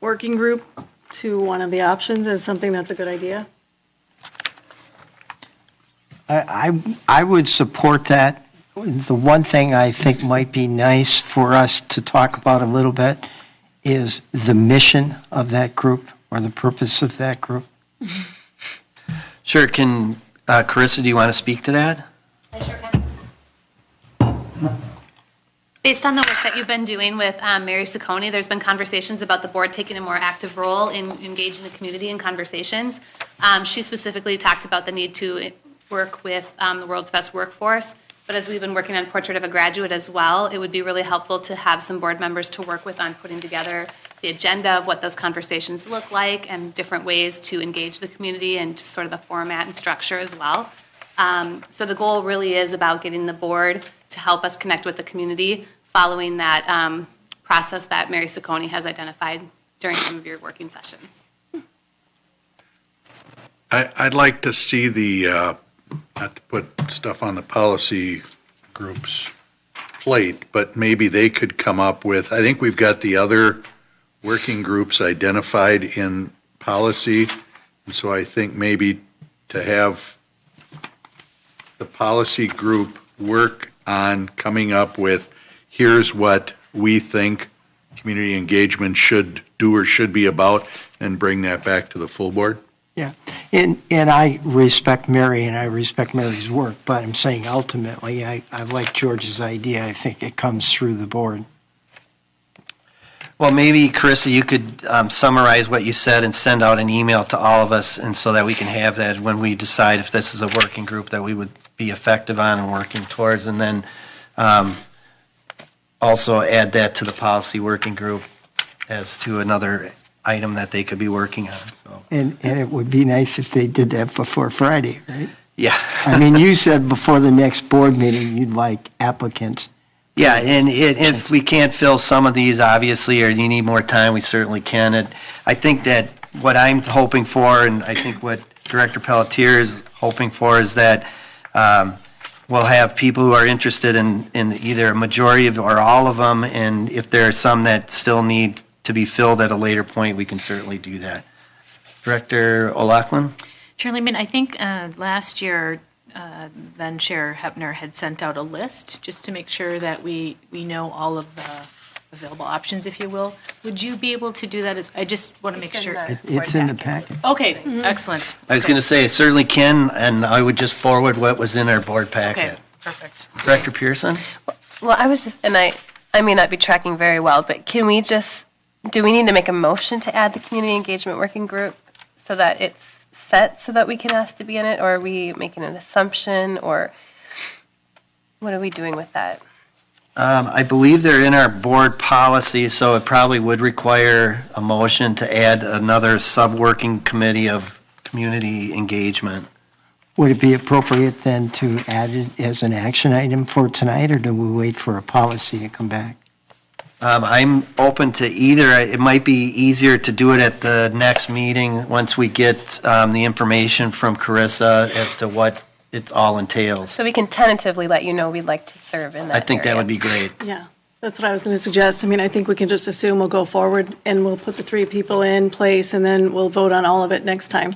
working group to one of the options is something that's a good idea? I would support that. The one thing I think might be nice for us to talk about a little bit is the mission of that group or the purpose of that group. Sure. Can, Carissa, do you want to speak to that? Based on the work that you've been doing with Mary Ciccone, there's been conversations about the board taking a more active role in engaging the community in conversations. She specifically talked about the need to work with the world's best workforce, but as we've been working on Portrait of a Graduate as well, it would be really helpful to have some board members to work with on putting together the agenda of what those conversations look like and different ways to engage the community and just sort of the format and structure as well. So the goal really is about getting the board to help us connect with the community following that process that Mary Ciccone has identified during some of your working sessions. I'd like to see the, not to put stuff on the policy group's plate, but maybe they could come up with, I think we've got the other working groups identified in policy, and so I think maybe to have the policy group work on coming up with, here's what we think community engagement should do or should be about, and bring that back to the full board. Yeah, and I respect Mary and I respect Mary's work, but I'm saying ultimately, I like George's idea. I think it comes through the board. Well, maybe, Carissa, you could summarize what you said and send out an email to all of us, and so that we can have that when we decide if this is a working group that we would be effective on and working towards, and then also add that to the policy working group as to another item that they could be working on. So. And it would be nice if they did that before Friday, right? Yeah. I mean, you said before the next board meeting, you'd like applicants. Yeah, and if we can't fill some of these, obviously, or you need more time, we certainly can. And I think that what I'm hoping for, and I think what Director Pelletier is hoping for, is that we'll have people who are interested in either a majority of or all of them, and if there are some that still need to be filled at a later point, we can certainly do that. Director O'Loughlin? Chair Lehman, I think last year, then Chair Hepner had sent out a list just to make sure that we know all of the available options, if you will. Would you be able to do that? I just want to make sure. It's in the packet. Okay, excellent. I was going to say, I certainly can, and I would just forward what was in our board packet. Okay, perfect. Director Pearson? Well, I was just, and I may not be tracking very well, but can we just, do we need to make a motion to add the community engagement working group so that it's set so that we can ask to be in it, or are we making an assumption, or what are we doing with that? I believe they're in our board policy, so it probably would require a motion to add another sub-working committee of community engagement. Would it be appropriate then to add it as an action item for tonight, or do we wait for a policy to come back? I'm open to either. It might be easier to do it at the next meeting once we get the information from Carissa as to what it all entails. So we can tentatively let you know we'd like to serve in that I think area. that would be great. Yeah, that's what I was going to suggest. I mean, I think we can just assume we'll go forward and we'll put the 3 people in place and then we'll vote on all of it next time.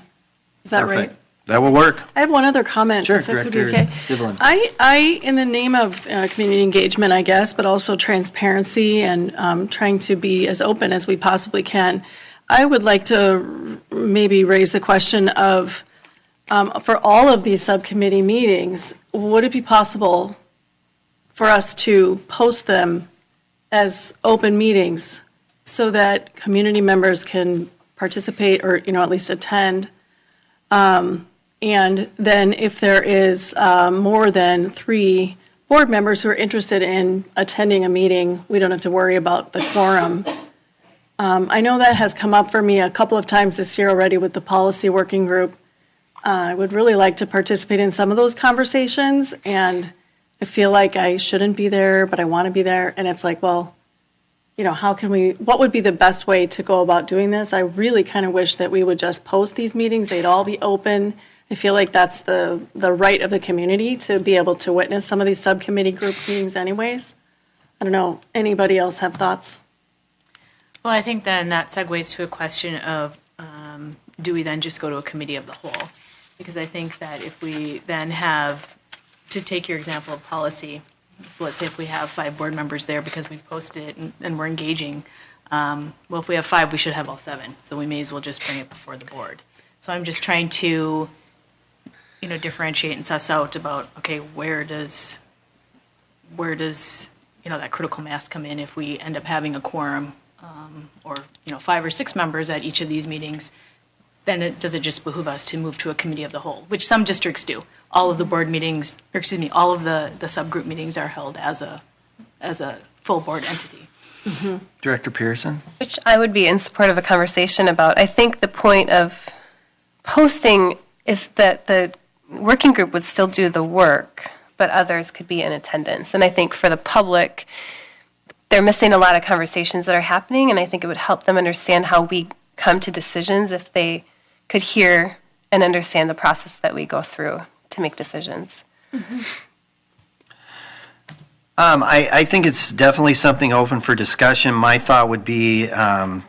Is that Perfect. right? That will work. I have one other comment. Sure, if that could be Director okay. Stivlin. I, in the name of community engagement, I guess, but also transparency and trying to be as open as we possibly can, I would like to maybe raise the question of, for all of these subcommittee meetings, would it be possible for us to post them as open meetings so that community members can participate or, at least attend? And then if there is more than 3 board members who are interested in attending a meeting, we don't have to worry about the quorum. I know that has come up for me a couple of times this year already with the policy working group. I would really like to participate in some of those conversations, and I feel like I shouldn't be there, but I want to be there. And it's like, well, what would be the best way to go about doing this? I really kind of wish that we would just post these meetings. They'd all be open. I feel like that's the right of the community to be able to witness some of these subcommittee group meetings anyways. I don't know. Anybody else have thoughts? Well, I think then that segues to a question of do we then just go to a committee of the whole? Because I think that if we then have, to take your example of policy, so let's say if we have 5 board members there because we've posted it and we're engaging, well, if we have 5, we should have all 7. So we may as well just bring it before the board. So I'm just trying to, differentiate and suss out about, okay, where does that critical mass come in if we end up having a quorum or 5 or 6 members at each of these meetings? Then does it just behoove us to move to a committee of the whole, which some districts do. All of the board meetings, all of the subgroup meetings are held as a full board entity. Mm-hmm. Director Pearson? Which I would be in support of a conversation about. I think the point of posting is that the working group would still do the work, but others could be in attendance. And I think for the public, they're missing a lot of conversations that are happening, and I think it would help them understand how we come to decisions if they could hear and understand the process that we go through to make decisions. Mm-hmm. I think it's definitely something open for discussion. My thought would be, the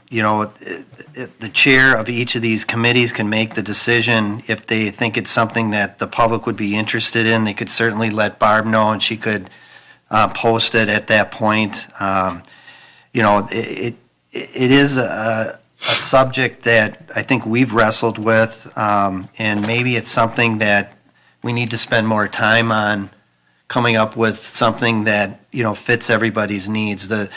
chair of each of these committees can make the decision. If they think it's something that the public would be interested in, they could certainly let Barb know, and she could post it at that point. It is a subject that I think we've wrestled with, and maybe it's something that we need to spend more time on, coming up with something that fits everybody's needs. The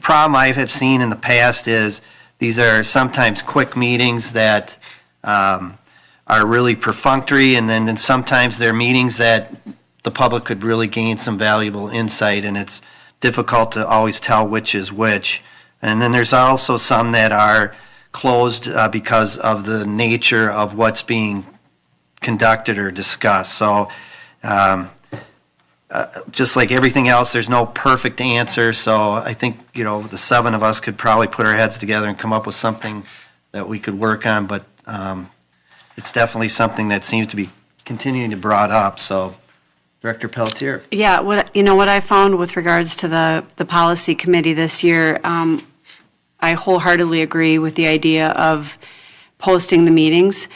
problem I have seen in the past is these are sometimes quick meetings that are really perfunctory, and then sometimes they're meetings that the public could really gain some valuable insight, and it's difficult to always tell which is which. And then there's also some that are closed because of the nature of what's being conducted or discussed. So just like everything else, there's no perfect answer. So I think, the 7 of us could probably put our heads together and come up with something that we could work on. But it's definitely something that seems to be continuing to be brought up. So, Director Pelletier. Yeah, what I found with regards to the policy committee this year, I wholeheartedly agree with the idea of posting the meetings.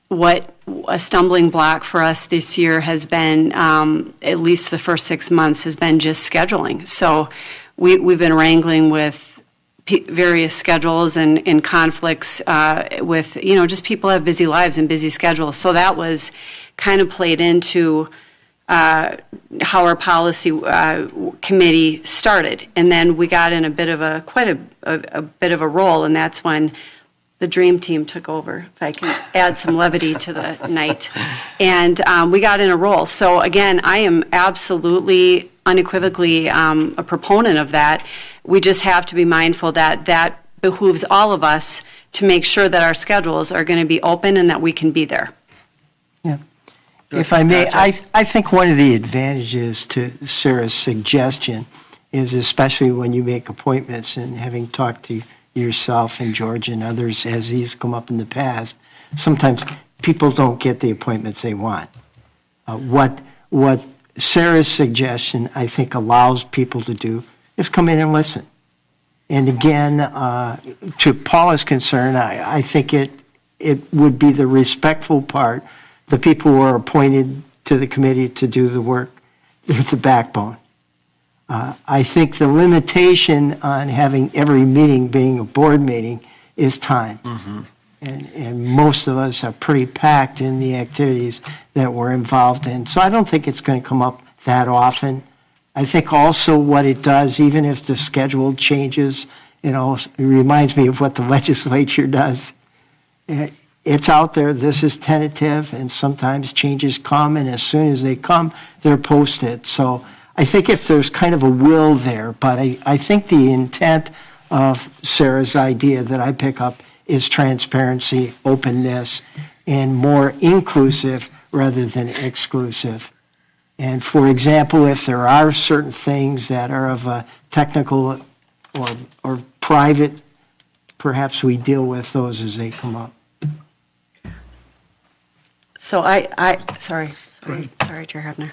What a stumbling block for us this year has been, at least the first 6 months, has been just scheduling. So we've been wrangling with various schedules and conflicts with, just people have busy lives and busy schedules. So that was kind of played into how our policy committee started. And then we got in quite a bit of a role, and that's when the dream team took over, if I can add some levity to the night. And we got in a role. So again, I am absolutely, unequivocally a proponent of that. We just have to be mindful that that behooves all of us to make sure that our schedules are going to be open and that we can be there. Yeah. If I may, I think one of the advantages to Sarah's suggestion is, especially when you make appointments, and having talked to yourself and George and others as these come up in the past, sometimes people don't get the appointments they want. What Sarah's suggestion, I think, allows people to do is come in and listen. And again, to Paula's concern, I think it would be the respectful part. The people who are appointed to the committee to do the work, they're the backbone. I think the limitation on having every meeting being a board meeting is time. Mm-hmm. And most of us are pretty packed in the activities that we're involved in. So I don't think it's going to come up that often. I think also what it does, even if the schedule changes, it reminds me of what the legislature does. It's out there, this is tentative, and sometimes changes come, and as soon as they come, they're posted. So I think if there's kind of a will there, but I think the intent of Sarah's idea that I pick up is transparency, openness, and more inclusive rather than exclusive. And for example, if there are certain things that are of a technical or private, perhaps we deal with those as they come up. So sorry, Chair Hefner.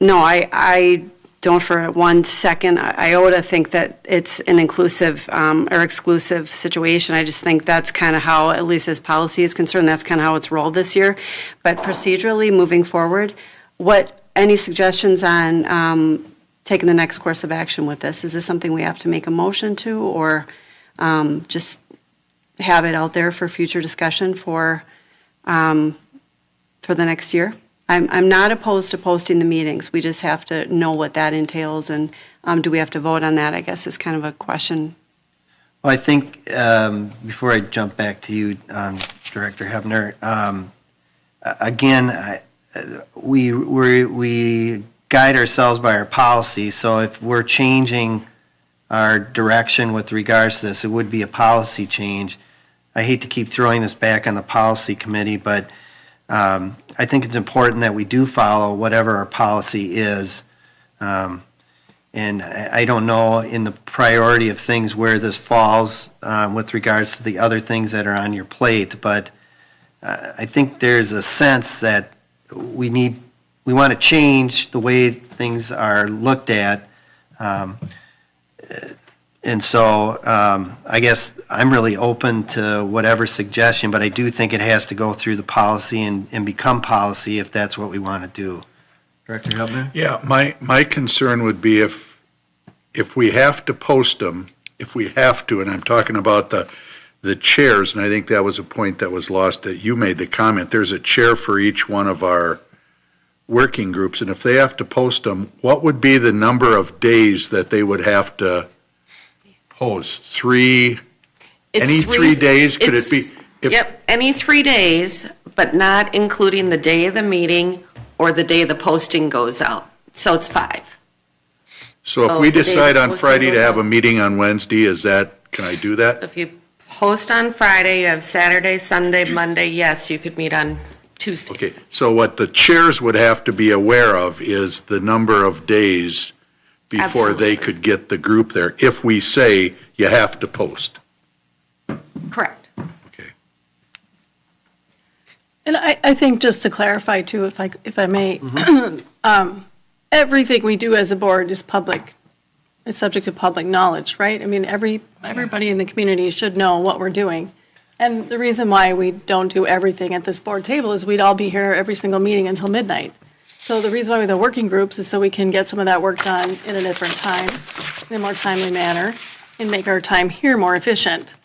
No, I don't for 1 second iota think that it's an inclusive or exclusive situation. I just think that's kind of how, at least as policy is concerned, that's kind of how it's rolled this year. But procedurally, moving forward, any suggestions on taking the next course of action with this? Is this something we have to make a motion to, or just have it out there for future discussion for the next year? I'm not opposed to posting the meetings. We just have to know what that entails, and do we have to vote on that, I guess, is kind of a question. Well, I think, before I jump back to you, Director Hebner, again, we guide ourselves by our policy, so if we're changing our direction with regards to this, it would be a policy change. I hate to keep throwing this back on the policy committee, but I think it's important that we do follow whatever our policy is. And I don't know in the priority of things where this falls with regards to the other things that are on your plate, but I think there's a sense that we want to change the way things are looked at. And so I guess I'm really open to whatever suggestion, but I do think it has to go through the policy and become policy if that's what we want to do. Director Hebner? Yeah, my concern would be if we have to post them, if we have to, and I'm talking about the chairs, and I think that was a point that was lost, that you made the comment, there's a chair for each one of our working groups, and if they have to post them, what would be the number of days that they would have to post? Any 3 days? Could it be? Yep, any 3 days, but not including the day of the meeting or the day the posting goes out. So it's 5. So if we decide on Friday to have a meeting on Wednesday, can I do that? If you post on Friday, you have Saturday, Sunday, Monday, yes, you could meet on Tuesday. Okay, so what the chairs would have to be aware of is the number of days before Absolutely. they could get the group there, if we say you have to post. Correct. And I think just to clarify too, if I may, everything we do as a board is public. It's subject to public knowledge, right? I mean, everybody in the community should know what we're doing. And the reason why we don't do everything at this board table is we'd all be here every single meeting until midnight. So the reason why we have working groups is so we can get some of that work done in a different time, in a more timely manner, and make our time here more efficient.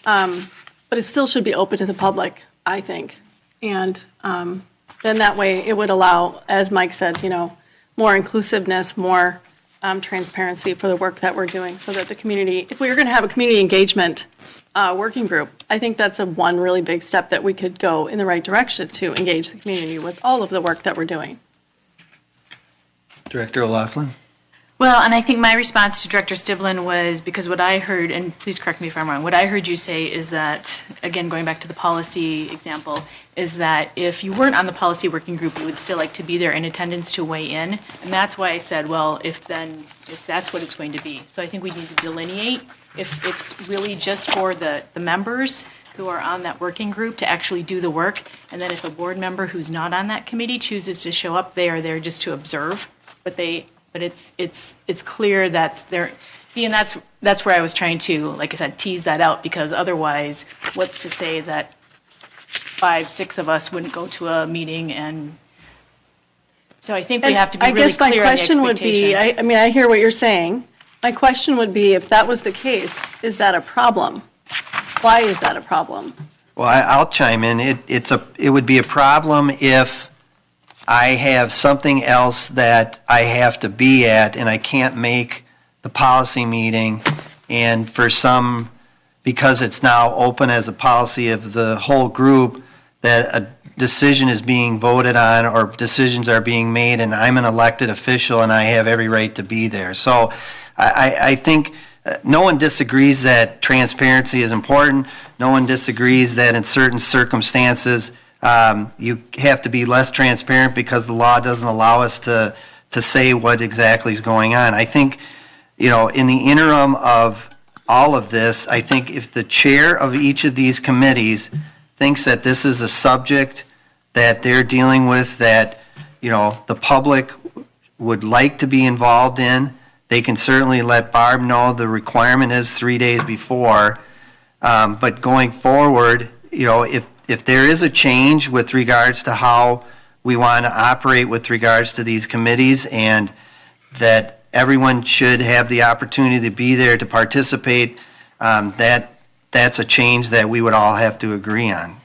But it still should be open to the public, I think. And then that way it would allow, as Mike said, more inclusiveness, more transparency for the work that we're doing, so that the community, if we were going to have a community engagement working group, I think that's one really big step that we could go in the right direction to engage the community with all of the work that we're doing. Director O'Loughlin? Well, and I think my response to Director Stivlin was, because what I heard, and please correct me if I'm wrong, what I heard you say is that, again, going back to the policy example, is that if you weren't on the policy working group, you would still like to be there in attendance to weigh in. And that's why I said, well, if that's what it's going to be. So I think we need to delineate if it's really just for the members who are on that working group to actually do the work. And then if a board member who's not on that committee chooses to show up, they are there just to observe. But it's clear that's there. See, and that's where I was trying to, like I said, tease that out, because otherwise, what's to say that 5-6 of us wouldn't go to a meeting? And so I think we have to be really clear on the expectation. I guess my question would be, I mean, I hear what you're saying. My question would be, if that was the case, is that a problem? Why is that a problem? Well, I'll chime in. It would be a problem if I have something else that I have to be at and I can't make the policy meeting, and because it's now open as a policy of the whole group, that a decision is being voted on or decisions are being made, and I'm an elected official and I have every right to be there. So I think no one disagrees that transparency is important. No one disagrees that in certain circumstances you have to be less transparent because the law doesn't allow us to say what exactly is going on. I think, in the interim of all of this, I think if the chair of each of these committees thinks that this is a subject that they're dealing with that, the public would like to be involved in, they can certainly let Barb know. The requirement is 3 days before. But going forward, if there is a change with regards to how we want to operate with regards to these committees, and that everyone should have the opportunity to be there to participate, that's a change that we would all have to agree on.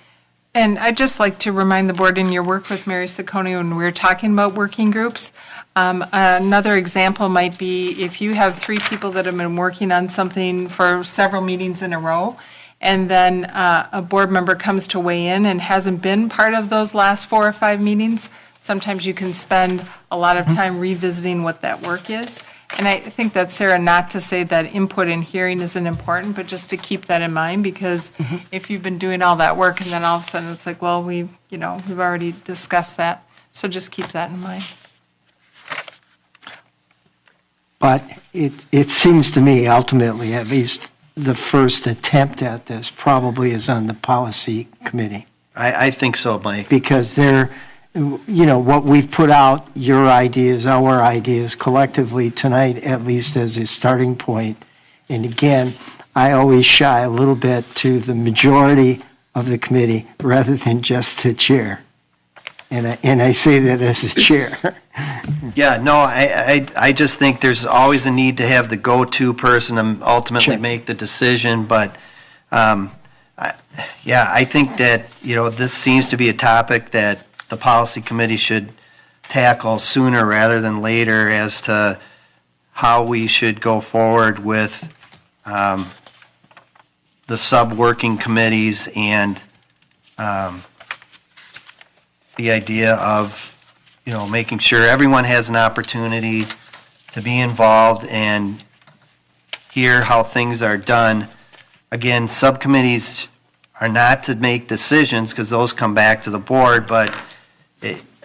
And I'd just like to remind the board, in your work with Mary Ciccone when we were talking about working groups, another example might be if you have 3 people that have been working on something for several meetings in a row, and then a board member comes to weigh in and hasn't been part of those last 4 or 5 meetings, sometimes you can spend a lot of time revisiting what that work is. And I think that's, Sarah, not to say that input and hearing isn't important, but just to keep that in mind, because if you've been doing all that work and then all of a sudden it's like, well, we've already discussed that. So just keep that in mind. But it seems to me, ultimately, at least the first attempt at this probably is on the policy committee. I think so, Mike. Because what we've put out, your ideas, our ideas collectively tonight, at least as a starting point. And again, I always shy a little bit to the majority of the committee rather than just the chair. And I say that as a chair. Yeah, no, I just think there's always a need to have the go-to person to ultimately make the decision. But, I think that, this seems to be a topic that the policy committee should tackle sooner rather than later as to how we should go forward with the sub-working committees and the idea of, making sure everyone has an opportunity to be involved and hear how things are done. Again, subcommittees are not to make decisions because those come back to the board, but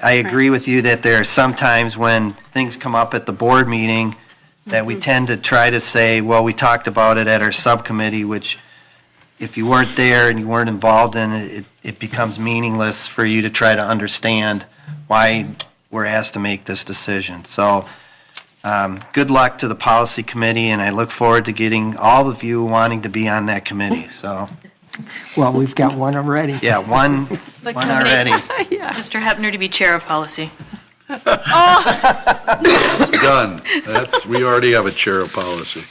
I agree with you that there are some times when things come up at the board meeting that we tend to try to say, well, we talked about it at our subcommittee, which if you weren't there and you weren't involved in it, it becomes meaningless for you to try to understand why we're asked to make this decision. So good luck to the policy committee, and I look forward to getting all of you wanting to be on that committee. So, well, we've got one already. Yeah, one already. Mr. Hepner to be chair of policy. It's done. We already have a chair of policy.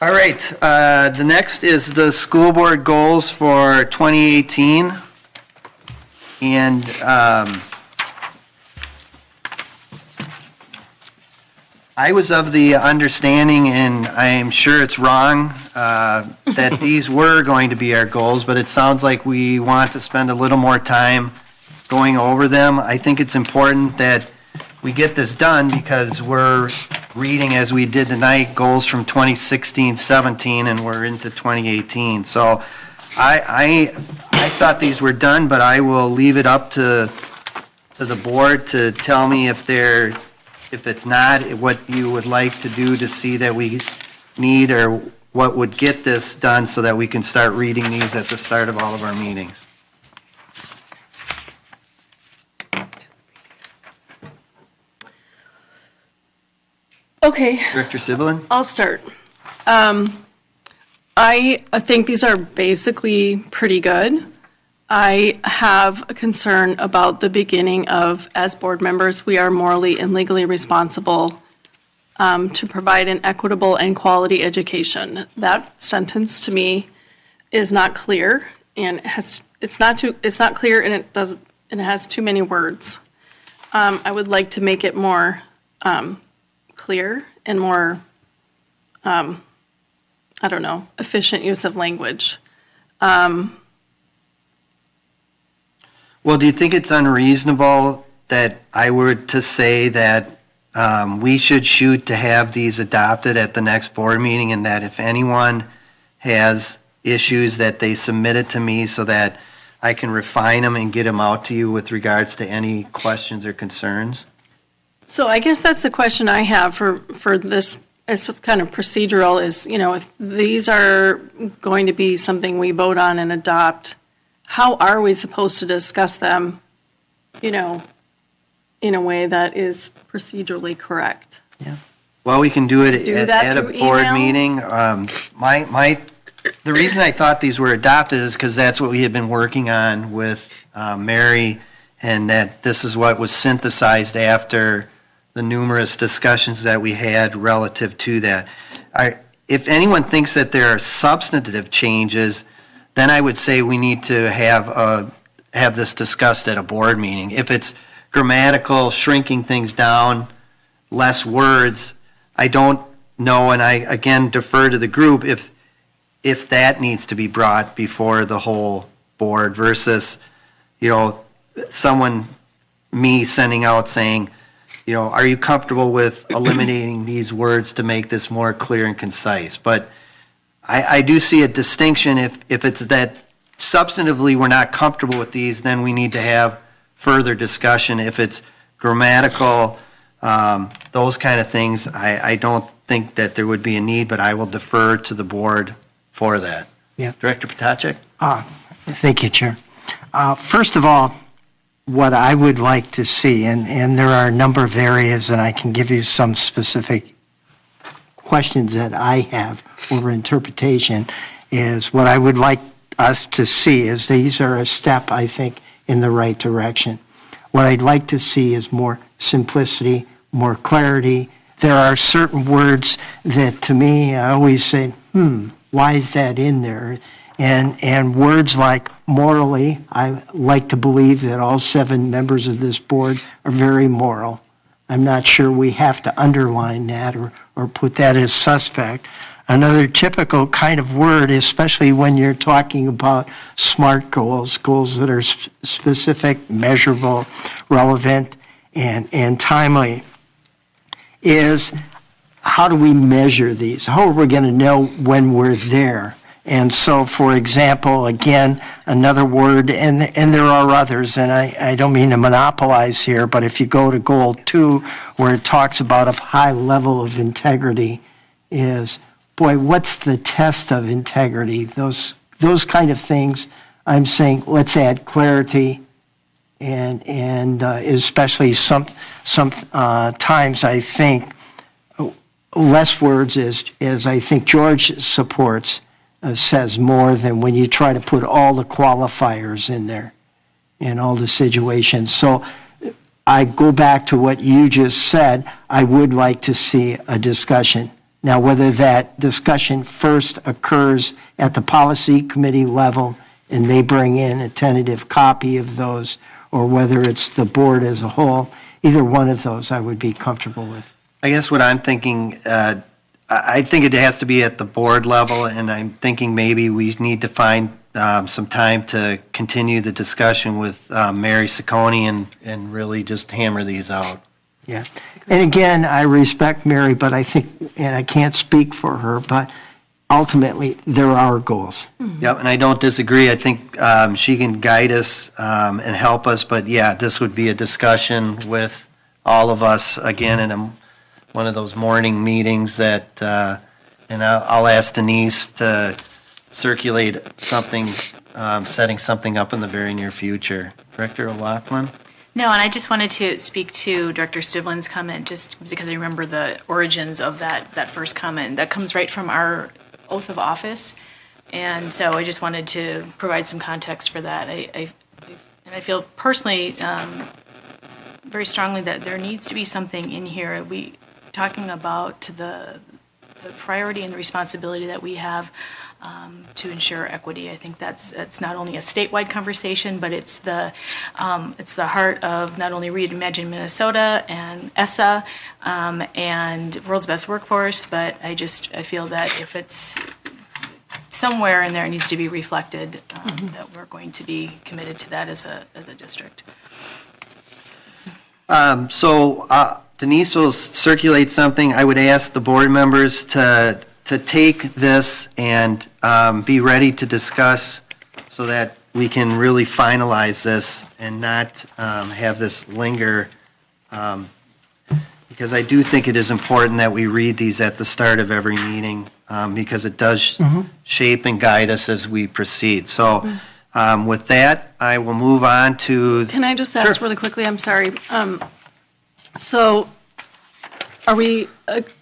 All right, the next is the school board goals for 2018. And I was of the understanding, and I am sure it's wrong, that these were going to be our goals, but it sounds like we want to spend a little more time going over them. I think it's important that we get this done because we're reading, as we did tonight, goals from 2016-17, and we're into 2018. So I thought these were done, but I will leave it up to the board to tell me if it's not, what you would like to do to see that we need, or what would get this done so that we can start reading these at the start of all of our meetings. Okay. Director Sivelin? I'll start. I think these are basically pretty good. I have a concern about the beginning of, as board members, we are morally and legally responsible to provide an equitable and quality education. That sentence to me is not clear, and it's not clear, and it has too many words. I would like to make it more clear and more, efficient use of language. Well, do you think it's unreasonable that I were to say that we should shoot to have these adopted at the next board meeting, and that if anyone has issues that they submit it to me so that I can refine them and get them out to you with regards to any questions or concerns. So I guess that's the question I have for this as kind of procedural is, if these are going to be something we vote on and adopt, how are we supposed to discuss them, in a way that is procedurally correct? Yeah. Well, we can do it at a through board email? meeting. The reason I thought these were adopted is because that's what we had been working on with Mary, and that this is what was synthesized after the numerous discussions that we had relative to that. If anyone thinks that there are substantive changes, then I would say we need to have this discussed at a board meeting. If it's grammatical, shrinking things down, less words, I don't know, and I again defer to the group if that needs to be brought before the whole board versus, me sending out saying, are you comfortable with eliminating these words to make this more clear and concise? But I do see a distinction if it's that substantively we're not comfortable with these, then we need to have further discussion. If it's grammatical, those kind of things, I don't think that there would be a need, but I will defer to the board for that. Yeah. Director Potacek? Thank you, Chair. First of all, what I would like to see, and there are a number of areas, and I can give you some specific questions that I have over interpretation, is what I would like us to see is these are a step, I think, in the right direction. What I'd like to see is more simplicity, more clarity. There are certain words that, to me, I always say, why is that in there? And words like morally, I like to believe that all 7 members of this board are very moral. I'm not sure we have to underline that or put that as suspect. Another typical kind of word, especially when you're talking about SMART goals, goals that are specific, measurable, relevant, and timely, is how do we measure these? How are we going to know when we're there? And so, for example, again, another word, and there are others, and I don't mean to monopolize here, but if you go to Goal 2, where it talks about a high level of integrity, is, boy, what's the test of integrity? Those kind of things, I'm saying, let's add clarity, and especially some times I think less words, as I think George supports, says more than when you try to put all the qualifiers in there in all the situations. So I go back to what you just said. I would like to see a discussion. Now, whether that discussion first occurs at the policy committee level and they bring in a tentative copy of those, or whether it's the board as a whole, either one of those I would be comfortable with. I guess what I'm thinking, I think it has to be at the board level, and I'm thinking maybe we need to find some time to continue the discussion with Mary Ciccone and really just hammer these out. Yeah. And again, I respect Mary, but I think, and I can't speak for her, but ultimately, there are goals. Yep, and I don't disagree. I think she can guide us and help us, but yeah, this would be a discussion with all of us, again, in one of those morning meetings that, and I'll ask Denise to circulate something, setting something up in the very near future. Director O'Loughlin? No, and I just wanted to speak to Director Stivlin's comment, just because I remember the origins of that first comment. That comes right from our oath of office, and so I just wanted to provide some context for that. And I feel personally very strongly that there needs to be something in here. Talking about the priority and the responsibility that we have to ensure equity. I think that's not only a statewide conversation, but it's the heart of not only Reimagine Minnesota and ESSA and World's Best Workforce, but I feel that if it's somewhere in there, it needs to be reflected that we're going to be committed to that as a district. Denise will circulate something. I would ask the board members to take this and be ready to discuss so that we can really finalize this and not have this linger, because I do think it is important that we read these at the start of every meeting, because it does shape and guide us as we proceed. So with that, I will move on to... Can I just ask really quickly? I'm sorry. So are we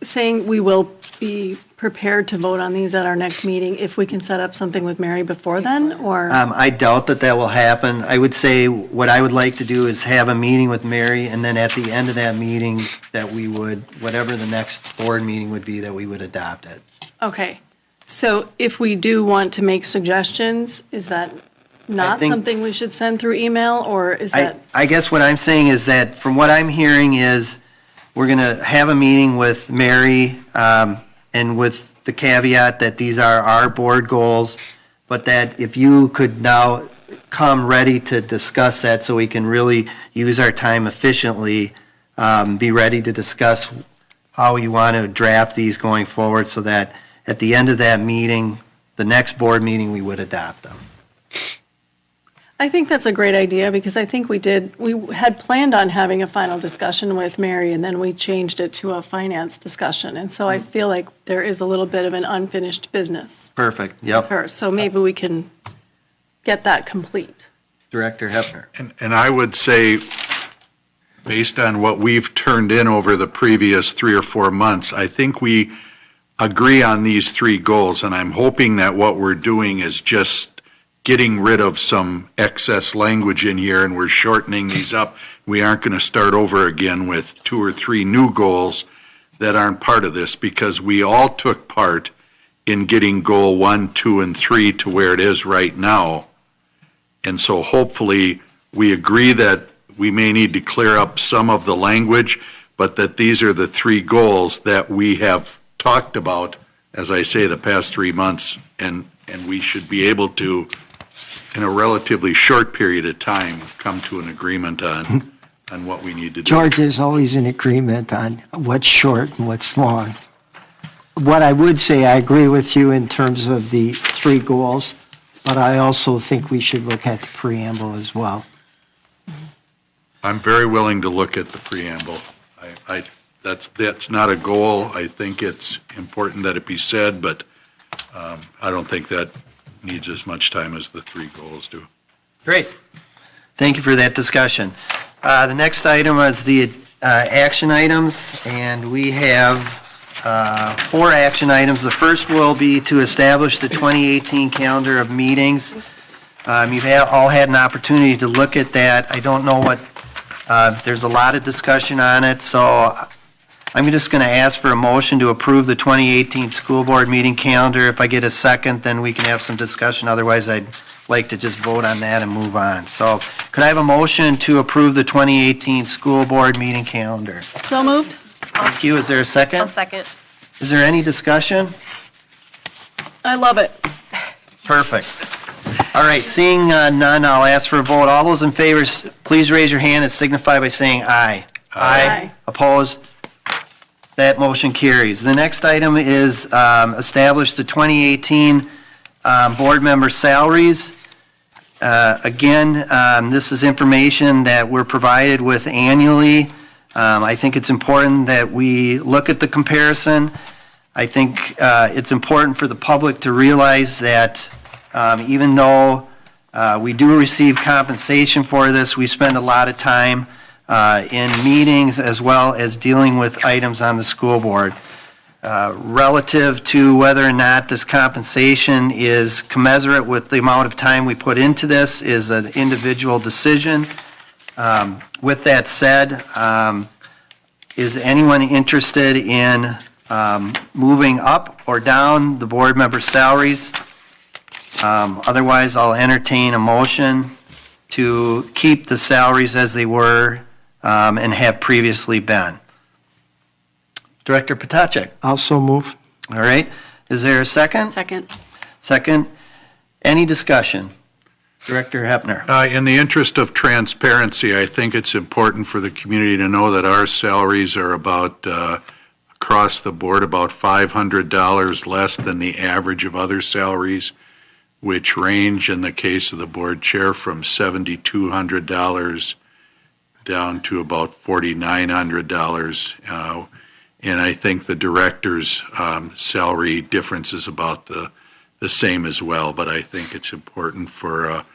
saying we will be prepared to vote on these at our next meeting if we can set up something with Mary before then, or? I doubt that will happen. I would say what I would like to do is have a meeting with Mary, and then at the end of that meeting, that we would, whatever the next board meeting would be, that we would adopt it. Okay. So if we do want to make suggestions, is that not something we should send through email, or is that? I guess what I'm saying is that from what I'm hearing is we're going to have a meeting with Mary, and with the caveat that these are our board goals, but that if you could now come ready to discuss that so we can really use our time efficiently, be ready to discuss how you want to draft these going forward so that at the end of that meeting, the next board meeting, we would adopt them. I think that's a great idea, because I think we had planned on having a final discussion with Mary, and then we changed it to a finance discussion. And so I feel like there is a little bit of an unfinished business. Perfect, yep. Her. So maybe we can get that complete. Director Hepner. And I would say, based on what we've turned in over the previous 3 or 4 months, I think we agree on these 3 goals, and I'm hoping that what we're doing is just getting rid of some excess language in here, and we're shortening these up. We aren't going to start over again with 2 or 3 new goals that aren't part of this, because we all took part in getting goal 1, 2, and 3 to where it is right now. And so hopefully we agree that we may need to clear up some of the language, but that these are the 3 goals that we have talked about, as I say, the past 3 months, and we should be able to, in a relatively short period of time, come to an agreement on what we need to do. George is always in agreement on what's short and what's long. What I would say, I agree with you in terms of the 3 goals, but I also think we should look at the preamble as well. I'm very willing to look at the preamble. That's not a goal. I think it's important that it be said, but I don't think that needs as much time as the 3 goals do. Great. Thank you for that discussion. The next item is the action issitems, and we have 4 action items. The first will be to establish the 2018 calendar of meetings. You've all had an opportunity to look at that. I don't know what, there's a lot of discussion on it, so I'm just going to ask for a motion to approve the 2018 school board meeting calendar. If I get a second, then we can have some discussion. Otherwise, I'd like to just vote on that and move on. So could I have a motion to approve the 2018 school board meeting calendar? So moved. Thank you. Is there a second? I'll second. Is there any discussion? I love it. Perfect. All right, seeing none, I'll ask for a vote. All those in favor, please raise your hand and signify by saying aye. Aye. Opposed? That motion carries. The next item is establish the 2018 board member salaries. Again, this is information that we're provided with annually. I think it's important that we look at the comparison. I think it's important for the public to realize that even though we do receive compensation for this, we spend a lot of time in meetings as well as dealing with items on the school board. Relative to whether or not this compensation is commensurate with the amount of time we put into this is an individual decision. With that said, is anyone interested in moving up or down the board member salaries? Otherwise, I'll entertain a motion to keep the salaries as they were and have previously been. Director Potacek. Also move. All right. Is there a second? Second. Second. Any discussion? Director Hepner. In the interest of transparency, I think it's important for the community to know that our salaries are about, across the board, about $500 less than the average of other salaries. which range in the case of the board chair from $7,200 down to about $4,900. And I think the director's salary difference is about the same as well, but I think it's important for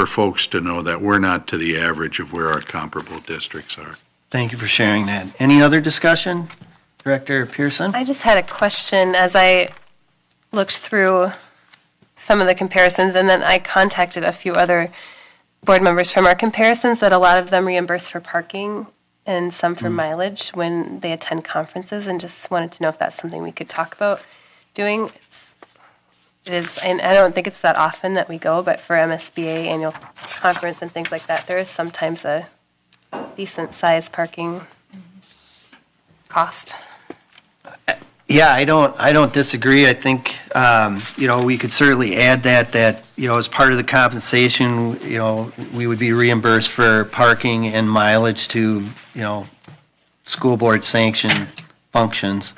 folks to know that we're not to the average of where our comparable districts are. Thank you for sharing that. Any other discussion? Director Pearson? I just had a question as I looked through some of the comparisons, and then I contacted a few other board members from our comparisons that a lot of them reimburse for parking and some for mileage when they attend conferences, and just wanted to know if that's something we could talk about doing. It is, and I don't think it's that often that we go, but for MSBA annual conference and things like that, there is sometimes a decent sized parking cost. Yeah, I don't disagree. I think, we could certainly add that, as part of the compensation, we would be reimbursed for parking and mileage to, school board sanctioned functions.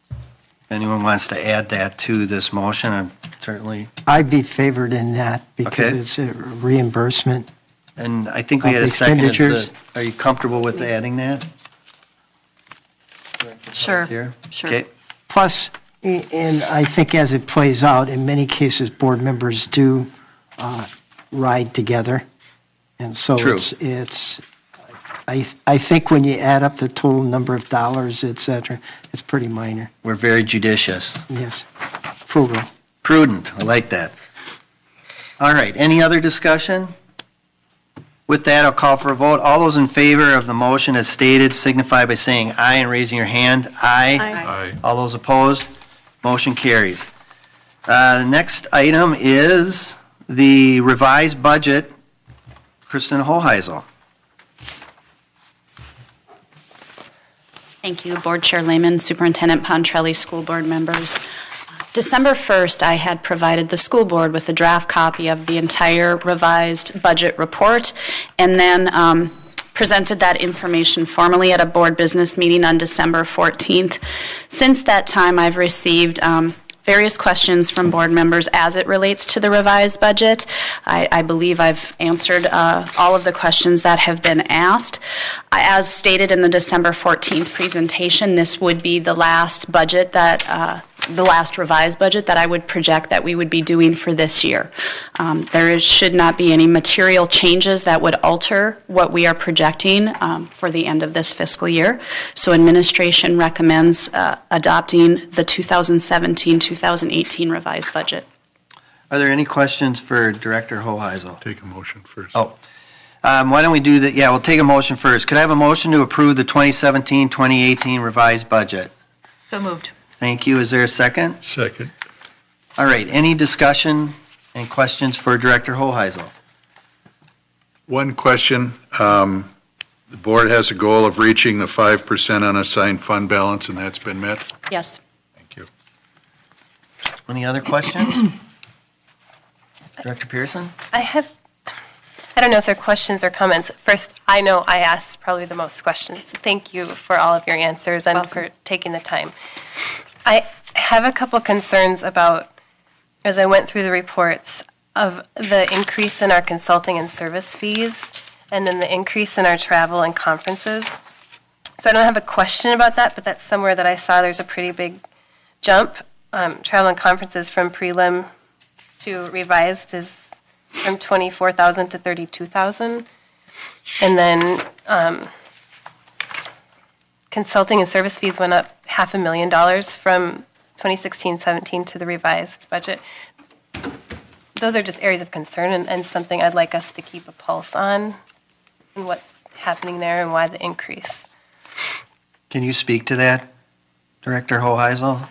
If anyone wants to add that to this motion, I'm certainly. I'd be favored in that because Okay. it's a reimbursement. And I think we had a Of second. expenditures. Are you comfortable with adding that? Sure. Here? Sure. Okay. Plus, and I think as it plays out, in many cases, board members do ride together. And so True. I think when you add up the total number of dollars, et cetera, it's pretty minor. We're very judicious. Yes. Frugal. Prudent, I like that. All right, any other discussion? With that, I'll call for a vote. All those in favor of the motion as stated signify by saying aye and raising your hand. Aye. Aye. All those opposed? Motion carries. The next item is the revised budget. Kristen Hoheisel. Thank you, Board Chair Lehman, Superintendent Pontrelli, school board members. December 1st, I had provided the school board with a draft copy of the entire revised budget report, and then presented that information formally at a board business meeting on December 14th. Since that time, I've received various questions from board members as it relates to the revised budget. I believe I've answered all of the questions that have been asked. As stated in the December 14th presentation, this would be the last budget the last revised budget that I would project that we would be doing for this year. There should not be any material changes that would alter what we are projecting for the end of this fiscal year. So administration recommends adopting the 2017-2018 revised budget. Are there any questions for Director Hoheisel? Take a motion first. Oh, why don't we do that? Yeah, we'll take a motion first. Could I have a motion to approve the 2017-2018 revised budget? So moved. Thank you. Is there a second? Second. All right. Any discussion and questions for Director Hoheisel? One question. The board has a goal of reaching the 5% unassigned fund balance, and that's been met? Yes. Thank you. Any other questions? Director Pearson? I don't know if they're questions or comments. First, I know I asked probably the most questions. Thank you for all of your answers and for taking the time. I have a couple concerns about, as I went through the reports, of the increase in our consulting and service fees and then the increase in our travel and conferences. So I don't have a question about that, but that's somewhere that I saw there's a pretty big jump. Travel and conferences from prelim to revised is from $24,000 to $32,000. And then consulting and service fees went up $500,000 from 2016-17 to the revised budget. Those are just areas of concern and something I'd like us to keep a pulse on and what's happening there and why the increase. Can you speak to that, Director Hoheisel?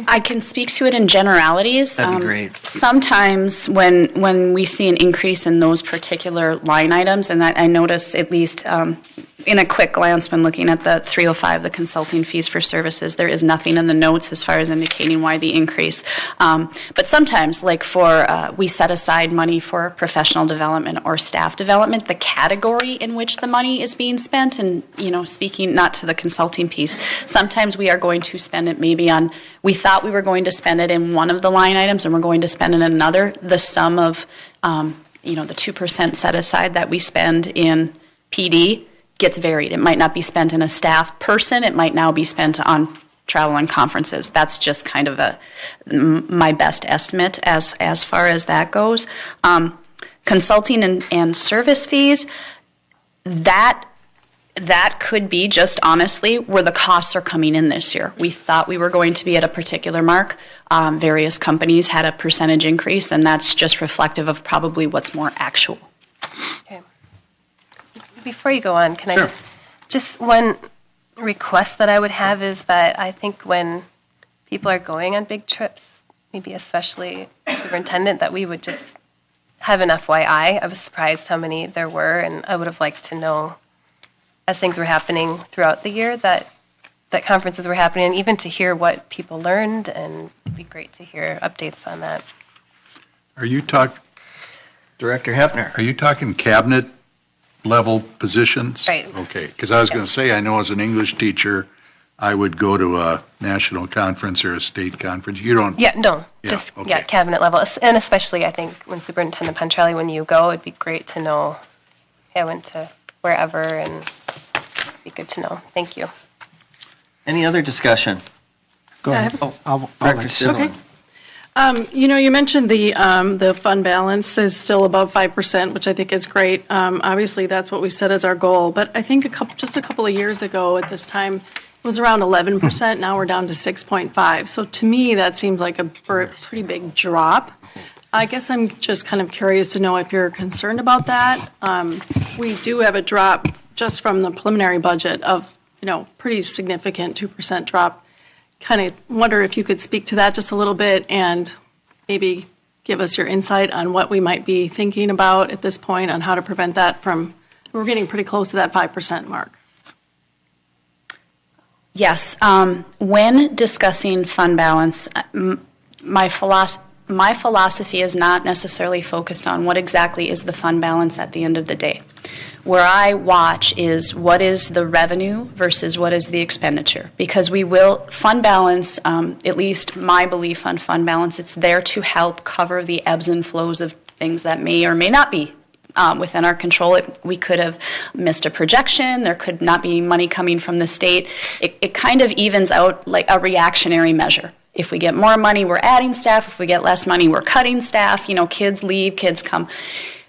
I can speak to it in generalities. That'd be great. Sometimes when we see an increase in those particular line items, and I notice at least in a quick glance when looking at the 305, the consulting fees for services, there is nothing in the notes as far as indicating why the increase. But sometimes, like we set aside money for professional development or staff development, the category in which the money is being spent, and speaking not to the consulting piece, sometimes we are going to spend it maybe on we thought we were going to spend it in one of the line items and we're going to spend it in another. The sum of, the 2% set aside that we spend in PD gets varied. It might not be spent in a staff person. It might now be spent on travel and conferences. That's just kind of my best estimate as far as that goes. Consulting and service fees, that could be just honestly where the costs are coming in this year. We thought we were going to be at a particular mark. Various companies had a percentage increase, and that's just reflective of probably what's more actual. Okay. Before you go on, can I just one request that I would have is that I think when people are going on big trips, maybe especially superintendent, that we would just have an FYI. I was surprised how many there were, and I would have liked to know as things were happening throughout the year that conferences were happening, and even to hear what people learned, and it'd be great to hear updates on that. Are you Director Hepner? Are you talking cabinet level positions? Right. Okay, because I was going to say, I know as an English teacher, I would go to a national conference or a state conference. You don't? Yeah, no, cabinet level. And especially, I think, when Superintendent Pontrelli, when you go, it'd be great to know, hey, I went to wherever, and it'd be good to know. Thank you. Any other discussion? Go ahead. Director Sibling. You mentioned the fund balance is still above 5%, which I think is great. Obviously, that's what we set as our goal. But I think just a couple of years ago at this time, it was around 11%. Now we're down to 6.5. So to me, that seems like a pretty big drop. I guess I'm just kind of curious to know if you're concerned about that. We do have a drop just from the preliminary budget of, pretty significant 2% drop. Kind of wonder if you could speak to that just a little bit and maybe give us your insight on what we might be thinking about at this point on how to prevent that from, we're getting pretty close to that 5% mark. Yes. When discussing fund balance, my philosophy is not necessarily focused on what exactly is the fund balance at the end of the day. Where I watch is what is the revenue versus what is the expenditure. Because we will, fund balance, at least my belief on fund balance, it's there to help cover the ebbs and flows of things that may or may not be within our control. We could have missed a projection. There could not be money coming from the state. It kind of evens out like a reactionary measure. If we get more money, we're adding staff. If we get less money, we're cutting staff. Kids leave, kids come.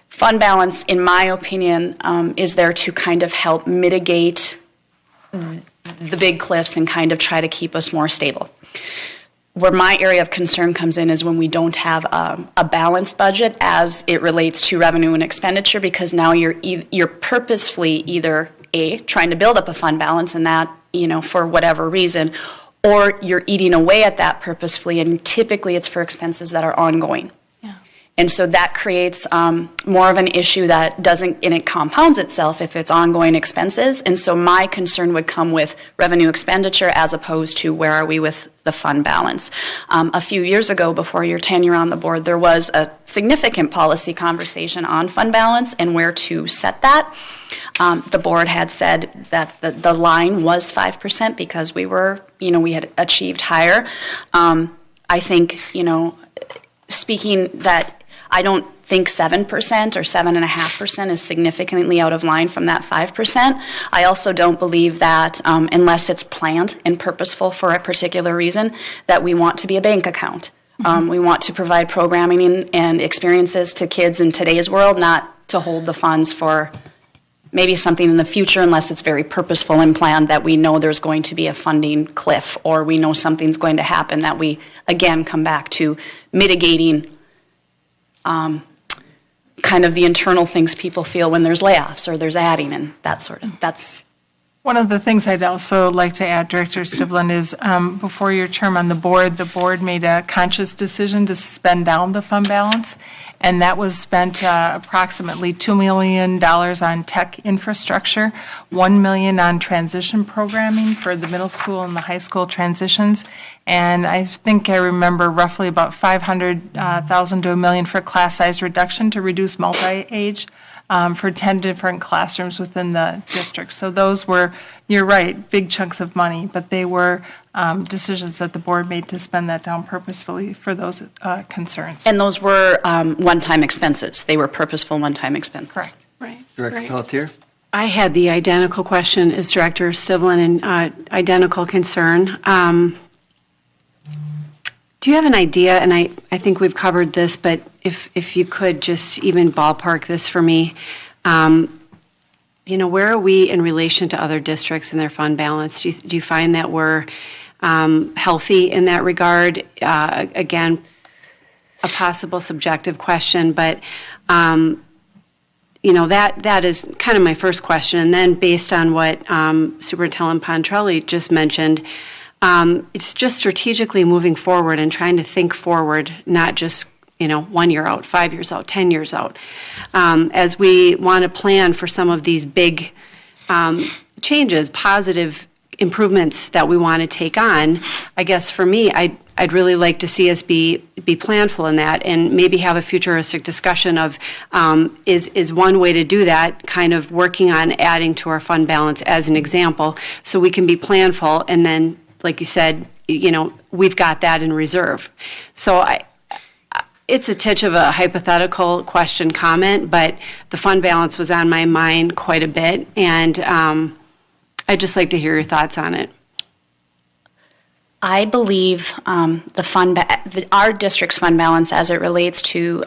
Fund balance, in my opinion, is there to kind of help mitigate the big cliffs and kind of try to keep us more stable. Where my area of concern comes in is when we don't have a balanced budget as it relates to revenue and expenditure, because now you're purposefully either trying to build up a fund balance, and that for whatever reason, or you're eating away at that purposefully, and typically it's for expenses that are ongoing. And so that creates more of an issue that doesn't, and it compounds itself if it's ongoing expenses. And so my concern would come with revenue expenditure as opposed to where are we with the fund balance. A few years ago, before your tenure on the board, there was a significant policy conversation on fund balance and where to set that. The board had said that the line was 5% because we had achieved higher. I think, speaking that I don't think 7% or 7.5% is significantly out of line from that 5%. I also don't believe that unless it's planned and purposeful for a particular reason, that we want to be a bank account. We want to provide programming and experiences to kids in today's world, not to hold the funds for maybe something in the future unless it's very purposeful and planned that we know there's going to be a funding cliff or we know something's going to happen, that we, again, come back to mitigating kind of the internal things people feel when there's layoffs or there's adding and that sort of, that's. One of the things I'd also like to add, Director Stivlin, is before your term on the board made a conscious decision to spend down the fund balance, and that was spent approximately $2 million on tech infrastructure, $1 million on transition programming for the middle school and the high school transitions, and I think I remember roughly about $500,000 to $1 million for class size reduction to reduce multi-age for 10 different classrooms within the district. So those were, you're right, big chunks of money, but they were decisions that the board made to spend that down purposefully for those concerns. And those were one-time expenses. They were purposeful one-time expenses. Correct. Right. Director Pelletier? I had the identical question as Director Stivlin and identical concern. Do you have an idea, and I think we've covered this, but if you could just even ballpark this for me, where are we in relation to other districts and their fund balance? Do you find that we're healthy in that regard? Again, a possible subjective question, but that is kind of my first question. And then based on what Superintendent Pontrelli just mentioned, it's just strategically moving forward and trying to think forward, not just 1 year out, 5 years out, 10 years out. As we want to plan for some of these big changes, positive improvements that we want to take on, I guess for me, I'd really like to see us be planful in that and maybe have a futuristic discussion of is one way to do that, kind of working on adding to our fund balance as an example, so we can be planful, and then, like you said, we've got that in reserve. So it's a titch of a hypothetical question comment, but the fund balance was on my mind quite a bit, and I'd just like to hear your thoughts on it. I believe our district's fund balance as it relates to,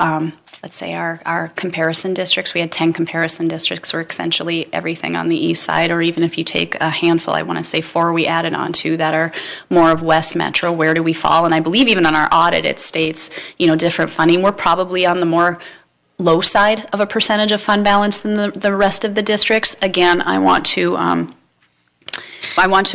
let's say, our comparison districts. We had 10 comparison districts, or essentially everything on the east side, or even if you take a handful, I want to say 4 we added on to that are more of West Metro. Where do we fall? And I believe even on our audit it states, different funding. We're probably on the more low side of a percentage of fund balance than the rest of the districts. Again, I want to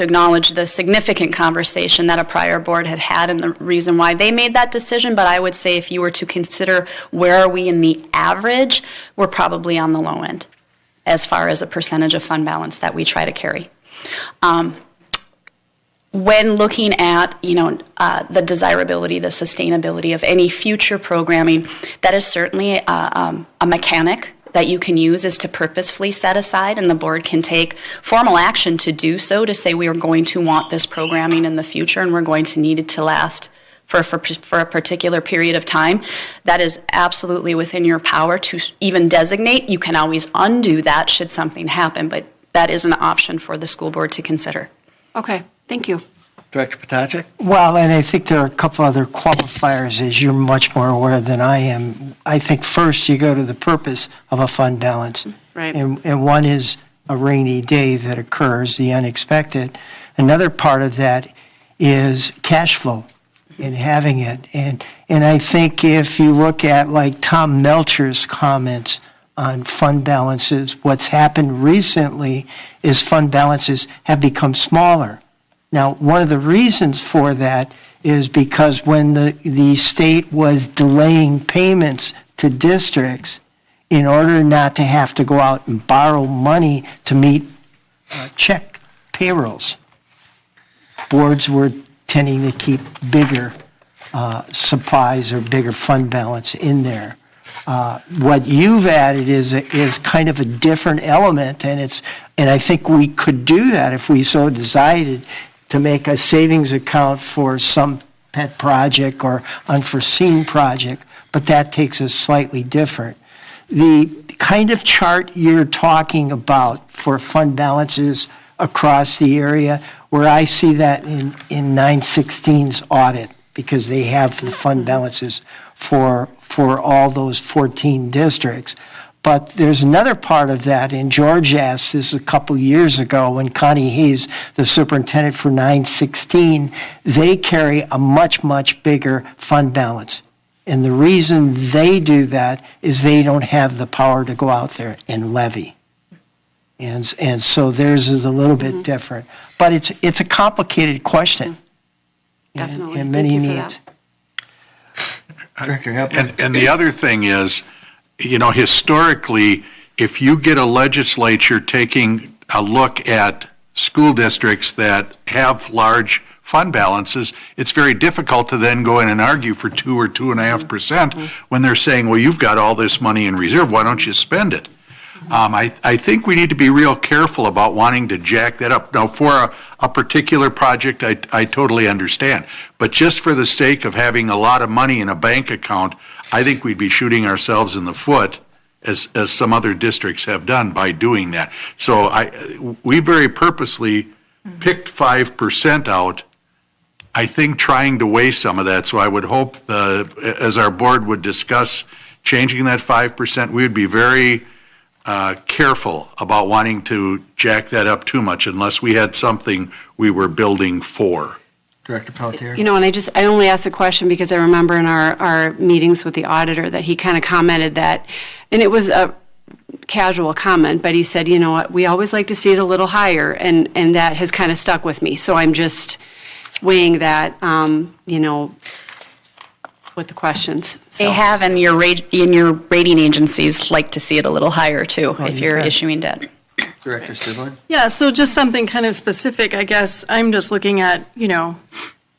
acknowledge the significant conversation that a prior board had and the reason why they made that decision, but I would say if you were to consider where are we in the average, we're probably on the low end as far as a percentage of fund balance that we try to carry. When looking at, the desirability, the sustainability of any future programming, that is certainly a mechanic that you can use is to purposefully set aside, and the board can take formal action to do so, to say we are going to want this programming in the future and we're going to need it to last for a particular period of time. That is absolutely within your power to even designate. You can always undo that should something happen, but that is an option for the school board to consider. Okay, thank you. Director Potacek? Well, and I think there are a couple other qualifiers, as you're much more aware than I am. I think first you go to the purpose of a fund balance. Right. And one is a rainy day that occurs, the unexpected. Another part of that is cash flow and having it. And I think if you look at like Tom Melcher's comments on fund balances, what's happened recently is fund balances have become smaller. Now, one of the reasons for that is because when the state was delaying payments to districts in order not to have to go out and borrow money to meet check payrolls, boards were tending to keep bigger supplies or bigger fund balance in there. What you've added is kind of a different element, and I think we could do that if we so decided, to make a savings account for some pet project or unforeseen project, but that takes us slightly different. The kind of chart you're talking about for fund balances across the area, where I see that in 916's audit, because they have the fund balances for all those 14 districts. But there's another part of that, and George asked this a couple years ago when Connie Hayes, the superintendent for 916, they carry a much, much bigger fund balance. And the reason they do that is they don't have the power to go out there and levy. And so theirs is a little bit different. But it's a complicated question. Definitely. And many needs. And the other thing is, historically, if you get a legislature taking a look at school districts that have large fund balances, it's very difficult to then go in and argue for 2 or 2.5% when they're saying, well, you've got all this money in reserve, why don't you spend it? I think we need to be real careful about wanting to jack that up. Now, for a particular project, I totally understand. But just for the sake of having a lot of money in a bank account, I think we'd be shooting ourselves in the foot, as some other districts have done by doing that. So we very purposely picked 5% out, I think trying to weigh some of that. So I would hope as our board would discuss changing that 5%, we would be very careful about wanting to jack that up too much unless we had something we were building for. Director Pelletier? You know, and I only asked the question because I remember in our meetings with the auditor that he kind of commented that, and it was a casual comment, but he said, you know what, we always like to see it a little higher, and that has kind of stuck with me. So I'm just weighing that, you know, with the questions. So. They have, and your rating agencies like to see it a little higher too, if you're issuing debt. Director Stidlin? Yeah, so just something kind of specific, I guess. I'm just looking at, you know,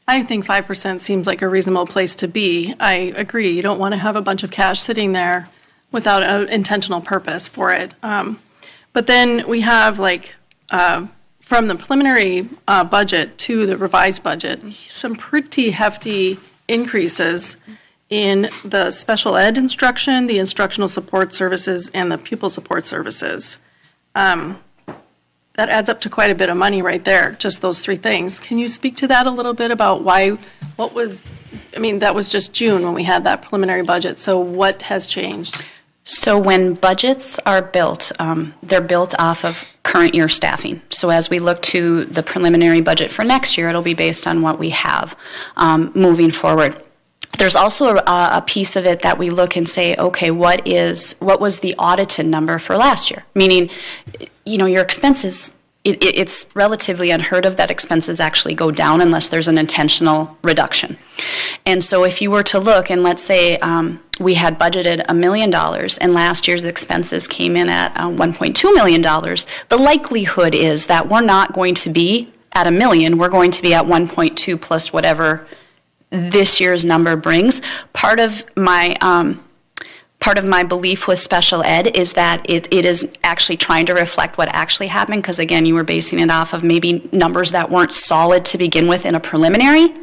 I think 5% seems like a reasonable place to be. I agree. You don't want to have a bunch of cash sitting there without an intentional purpose for it. But then we have, like, from the preliminary budget to the revised budget, some pretty hefty increases in the special ed instruction, the instructional support services, and the pupil support services. That adds up to quite a bit of money right there, just those three things. Can you speak to that a little bit about that was just June when we had that preliminary budget, so what has changed? So when budgets are built, they're built off of current year staffing. So as we look to the preliminary budget for next year, it'll be based on what we have moving forward. There's also a piece of it that we look and say, okay, what was the audited number for last year? Meaning, you know, your expenses, it's relatively unheard of that expenses actually go down unless there's an intentional reduction. And so if you were to look, and let's say we had budgeted $1 million and last year's expenses came in at $1.2 million, the likelihood is that we're not going to be at $1 million, we're going to be at 1.2 plus whatever this year's number brings. Part of my belief with special ed is that it is actually trying to reflect what actually happened, because again, you were basing it off of maybe numbers that weren't solid to begin with in a preliminary,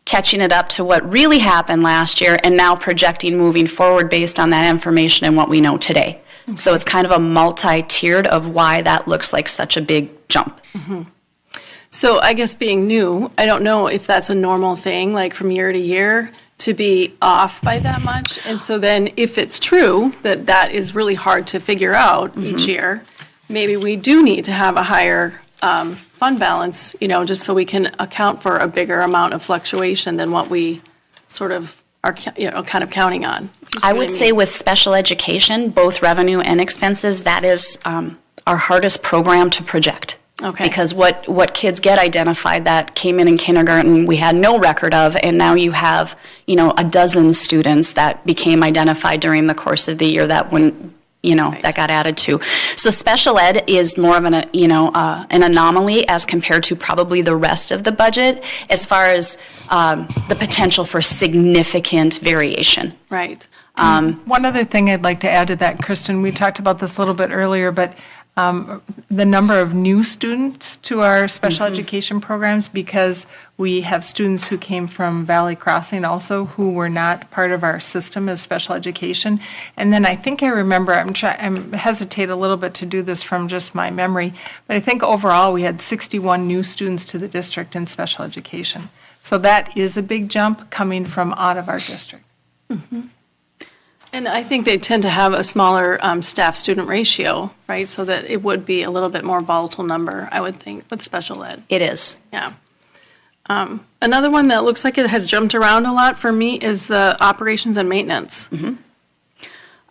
catching it up to what really happened last year, and now projecting moving forward based on that information and what we know today. Okay. So it's kind of a multi-tiered of why that looks like such a big jump. Mm-hmm. So I guess being new, I don't know if that's a normal thing, like from year to year, to be off by that much. And so then if it's true that that is really hard to figure out each year, maybe we do need to have a higher fund balance, you know, just so we can account for a bigger amount of fluctuation than what we sort of are, you know, kind of counting on. I would say with special education, both revenue and expenses, that is our hardest program to project. Okay. Because what kids get identified that came in kindergarten we had no record of, and now you have, you know, a dozen students that became identified during the course of the year that when, you know, that got added to. So special ed is more of an anomaly as compared to probably the rest of the budget as far as the potential for significant variation. Right. One other thing I'd like to add to that, Kristen, we talked about this a little bit earlier, but the number of new students to our special education programs, because we have students who came from Valley Crossing also who were not part of our system as special education. And then I think I remember, I'm hesitate a little bit to do this from just my memory, but I think overall we had 61 new students to the district in special education. So that is a big jump coming from out of our district. Mm-hmm. And I think they tend to have a smaller staff-student ratio, right? So that it would be a little bit more volatile number, I would think, with special ed. It is. Yeah. Another one that looks like it has jumped around a lot for me is the operations and maintenance.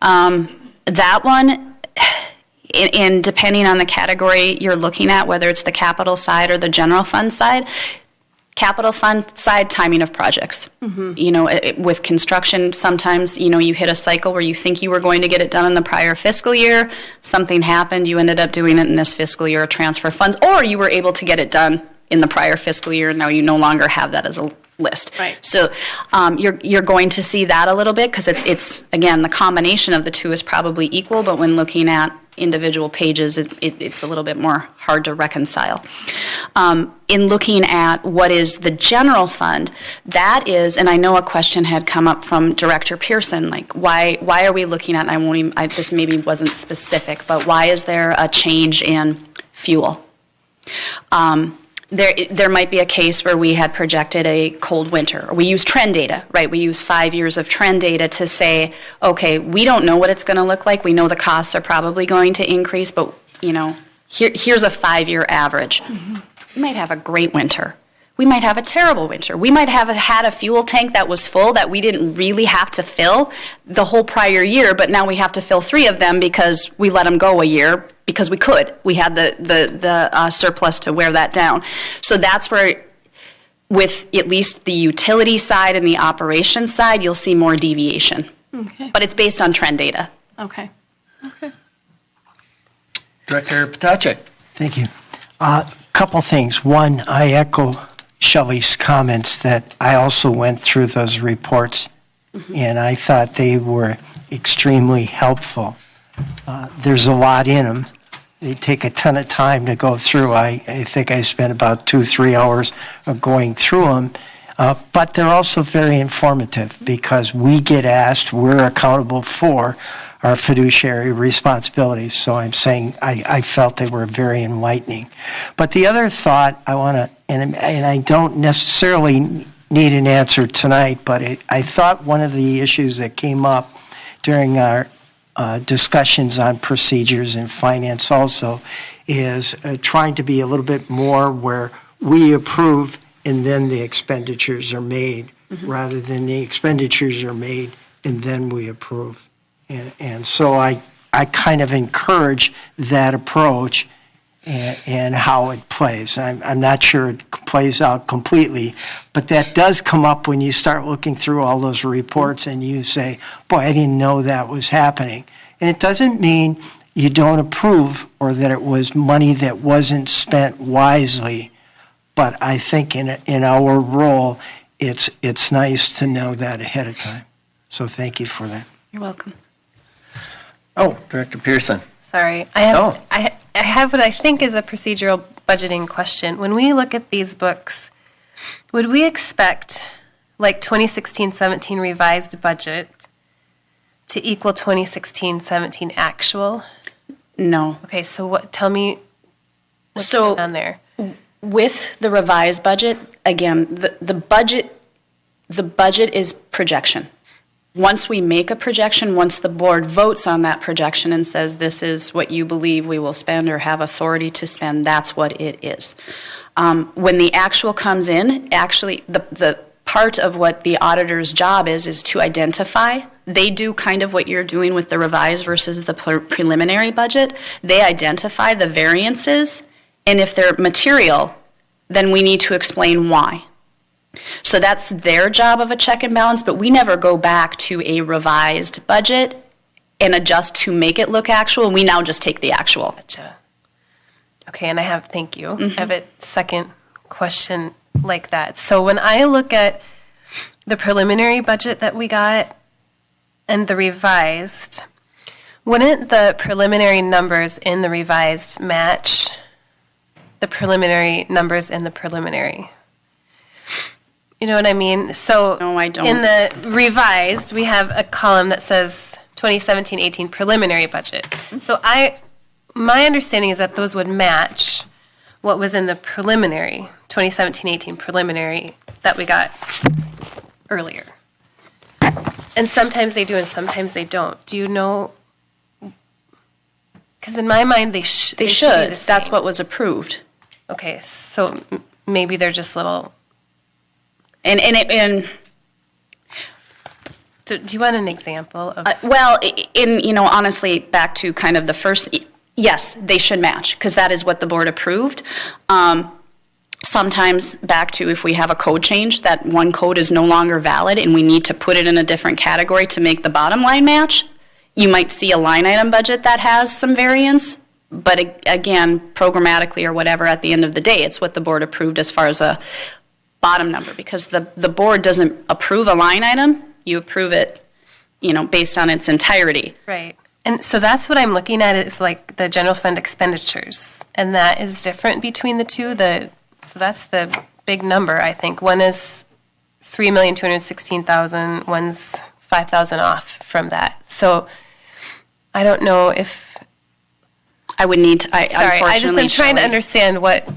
That one, and depending on the category you're looking at, whether it's the capital side or the general fund side, capital fund side, timing of projects. You know, with construction, sometimes, you know, you hit a cycle where you think you were going to get it done in the prior fiscal year, something happened, you ended up doing it in this fiscal year, transfer funds, or you were able to get it done in the prior fiscal year, and now you no longer have that as a list. Right. So you're going to see that a little bit, because it's again, the combination of the two is probably equal, but when looking at individual pages, it's a little bit more hard to reconcile. In looking at what is the general fund, that is, and I know a question had come up from Director Pearson, like why are we looking at, this maybe wasn't specific, but why is there a change in fuel? There might be a case where we had projected a cold winter, or we use trend data, right? We use 5 years of trend data to say, okay, we don't know what it's going to look like. We know the costs are probably going to increase, but here's a 5-year average. We might have a great winter. We might have a terrible winter. We might have had a fuel tank that was full that we didn't really have to fill the whole prior year, but now we have to fill 3 of them because we let them go a year because we could. We had the surplus to wear that down. So that's where, with at least the utility side and the operations side, you'll see more deviation. Okay. But it's based on trend data. Okay. Director Potacek. Thank you. Couple things. One, I echo Shelley's comments that I also went through those reports, and I thought they were extremely helpful. There's a lot in them. They take a ton of time to go through. I think I spent about 2-3 hours going through them, but they're also very informative because we get asked, we're accountable for our fiduciary responsibilities. So I'm saying I felt they were very enlightening. But the other thought I want to, and I don't necessarily need an answer tonight, but I thought one of the issues that came up during our discussions on procedures and finance also is trying to be a little bit more where we approve and then the expenditures are made rather than the expenditures are made and then we approve. And so I kind of encourage that approach and how it plays. I'm not sure it plays out completely, but that does come up when you start looking through all those reports and you say, boy, I didn't know that was happening. And it doesn't mean you don't approve or that it was money that wasn't spent wisely, but I think in our role, it's nice to know that ahead of time. So thank you for that. You're welcome. Oh, Director Pearson. Sorry, I have what I think is a procedural budgeting question. When we look at these books, would we expect, like 2016-17 revised budget, to equal 2016-17 actual? No. Okay, so tell me what's going on there. With the revised budget, again, the budget is projection. Once we make a projection, once the board votes on that projection and says this is what you believe we will spend or have authority to spend, that's what it is. When the actual comes in, actually the part of what the auditor's job is to identify. They do kind of what you're doing with the revised versus the preliminary budget. They identify the variances, and if they're material, then we need to explain why. So that's their job of a check and balance, but we never go back to a revised budget and adjust to make it look actual. We now just take the actual. Gotcha. Okay, and thank you. I have a second question like that. So when I look at the preliminary budget that we got and the revised, wouldn't the preliminary numbers in the revised match the preliminary numbers in the preliminary? You know what I mean? So no, I don't. In the revised, we have a column that says 2017-18 preliminary budget. So my understanding is that those would match what was in the preliminary, 2017-18 preliminary that we got earlier. And sometimes they do and sometimes they don't. Do you know? Because in my mind, they should. They should. That's what was approved. Okay, so maybe they're just little. And do you want an example of? Honestly, back to kind of the first. Yes, they should match because that is what the board approved. Sometimes back to if we have a code change, that one code is no longer valid and we need to put it in a different category to make the bottom line match. You might see a line item budget that has some variance, but again, programmatically or whatever, at the end of the day, it's what the board approved as far as a bottom number, because the board doesn't approve a line item, you approve it, based on its entirety. Right. And so that's what I'm looking at, is like the general fund expenditures. And that is different between the two. So that's the big number, I think. One is $3,216,000, one's $5,000 off from that. So I don't know if I would need to, sorry, I just am trying to Shelley- understand what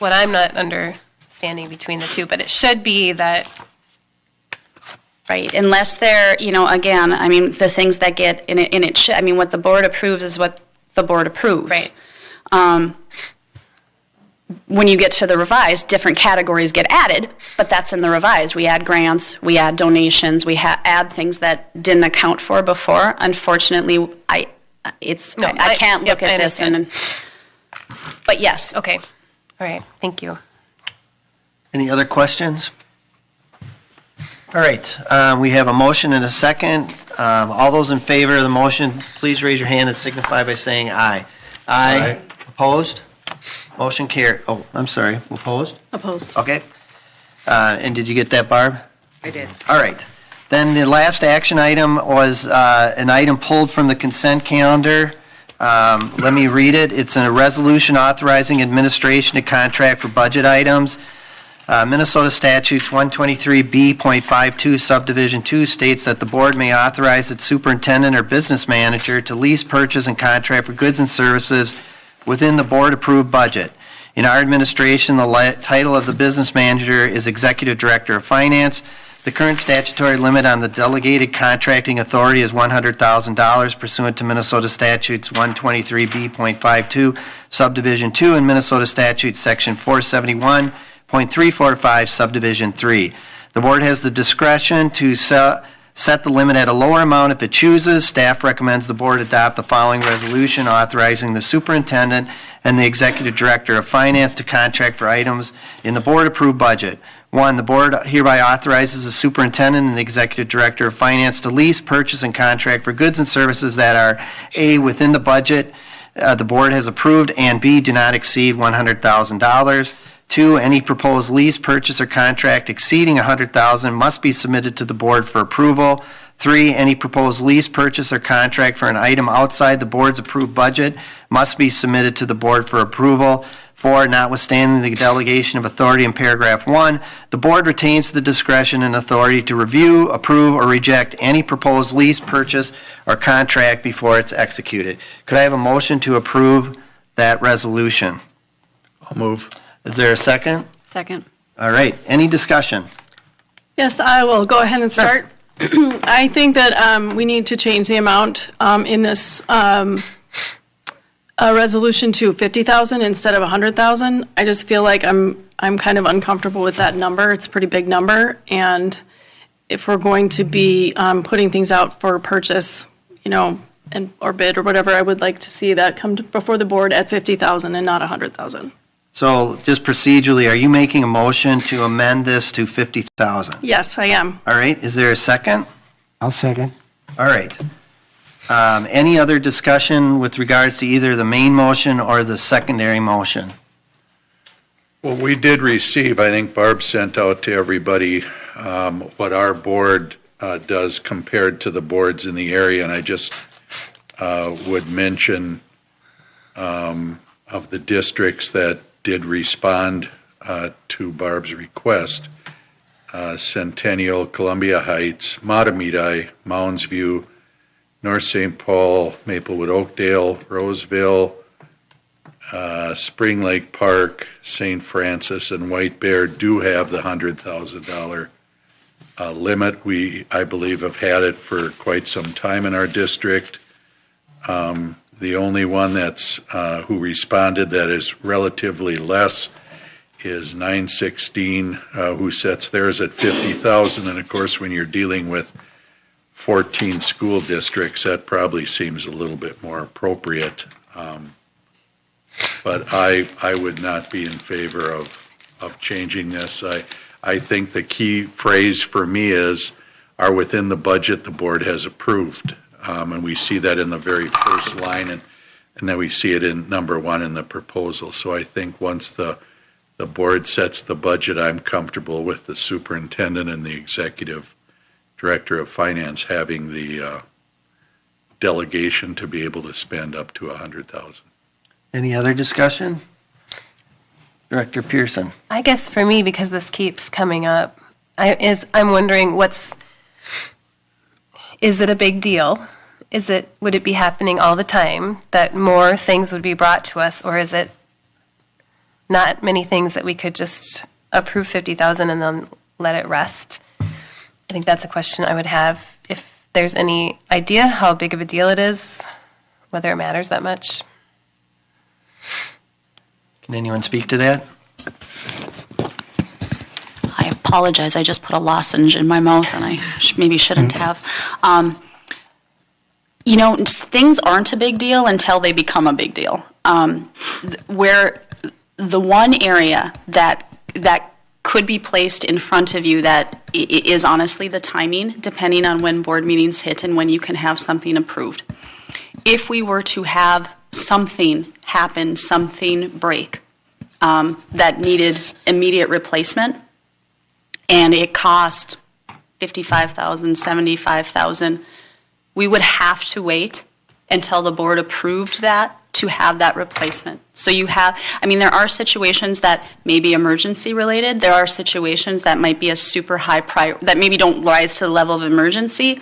I'm not understanding between the two, but it should be that. Right, unless they're, again, I mean, the things that get, and it should, I mean, what the board approves is what the board approves. Right. When you get to the revised, different categories get added, but that's in the revised. We add grants, we add donations, we add things that didn't account for before. Unfortunately, I can't look at this but yes. Okay, all right, thank you. Any other questions? All right, we have a motion and a second. All those in favor of the motion, please raise your hand and signify by saying aye. Aye. Opposed? Motion carried. Oh, I'm sorry. Opposed? Opposed. Okay. And did you get that, Barb? I did. All right. Then the last action item was an item pulled from the consent calendar. Let me read it. It's a resolution authorizing administration to contract for budget items. Minnesota Statutes 123B.52 Subdivision 2 states that the board may authorize its superintendent or business manager to lease, purchase, and contract for goods and services within the board-approved budget. In our administration, the title of the business manager is Executive Director of Finance. The current statutory limit on the delegated contracting authority is $100,000 pursuant to Minnesota Statutes 123B.52 Subdivision 2 and Minnesota Statutes Section 471.345 Subdivision 3. The board has the discretion to set the limit at a lower amount if it chooses. Staff recommends the board adopt the following resolution authorizing the superintendent and the executive director of finance to contract for items in the board-approved budget. 1, the board hereby authorizes the superintendent and the executive director of finance to lease, purchase, and contract for goods and services that are A, within the budget the board has approved, and B, do not exceed $100,000. 2, any proposed lease, purchase, or contract exceeding $100,000 must be submitted to the board for approval. 3, any proposed lease, purchase, or contract for an item outside the board's approved budget must be submitted to the board for approval. 4, notwithstanding the delegation of authority in paragraph 1, the board retains the discretion and authority to review, approve, or reject any proposed lease, purchase, or contract before it's executed. Could I have a motion to approve that resolution? I'll move. Is there a second? Second. All right. Any discussion? Yes, I will go ahead and start. I think that we need to change the amount in this resolution to $50,000 instead of $100,000. I just feel like I'm kind of uncomfortable with that number. It's a pretty big number, and if we're going to be putting things out for purchase, or bid or whatever, I would like to see that come before the board at $50,000 and not $100,000. So just procedurally, are you making a motion to amend this to $50,000? Yes, I am. All right. Is there a second? I'll second. All right. Any other discussion with regards to either the main motion or the secondary motion? Well, we did receive, I think Barb sent out to everybody what our board does compared to the boards in the area, and I just would mention of the districts that did respond to Barb's request: Centennial, Columbia Heights, Matamidi, Mounds View, North St. Paul, Maplewood Oakdale, Roseville, Spring Lake Park, St. Francis, and White Bear do have the $100,000 limit. I believe, have had it for quite some time in our district. The only one that's who responded that is relatively less is 916, who sets theirs at $50,000. And of course, when you're dealing with 14 school districts, that probably seems a little bit more appropriate. But I would not be in favor of changing this. I think the key phrase for me is, are within the budget the board has approved. And we see that in the very first line, and then we see it in number 1 in the proposal. So I think once the board sets the budget, I'm comfortable with the superintendent and the executive director of finance having the delegation to be able to spend up to $100,000. Any other discussion? Director Pearson. I guess for me, because this keeps coming up, I'm wondering is it a big deal? Would it be happening all the time that more things would be brought to us, or is it not many things that we could just approve 50,000 and then let it rest? I think that's a question I would have. If there's any idea how big of a deal it is, whether it matters that much. Can anyone speak to that? I apologize. I just put a lozenge in my mouth, and I maybe shouldn't have. Things aren't a big deal until they become a big deal. Where the one area that could be placed in front of you that is honestly the timing, depending on when board meetings hit and when you can have something approved. If we were to have something happen, something break, that needed immediate replacement, and it cost $55,000, $75,000, we would have to wait until the board approved that to have that replacement. So there are situations that may be emergency related. There are situations that might be a super high priority, that maybe don't rise to the level of emergency.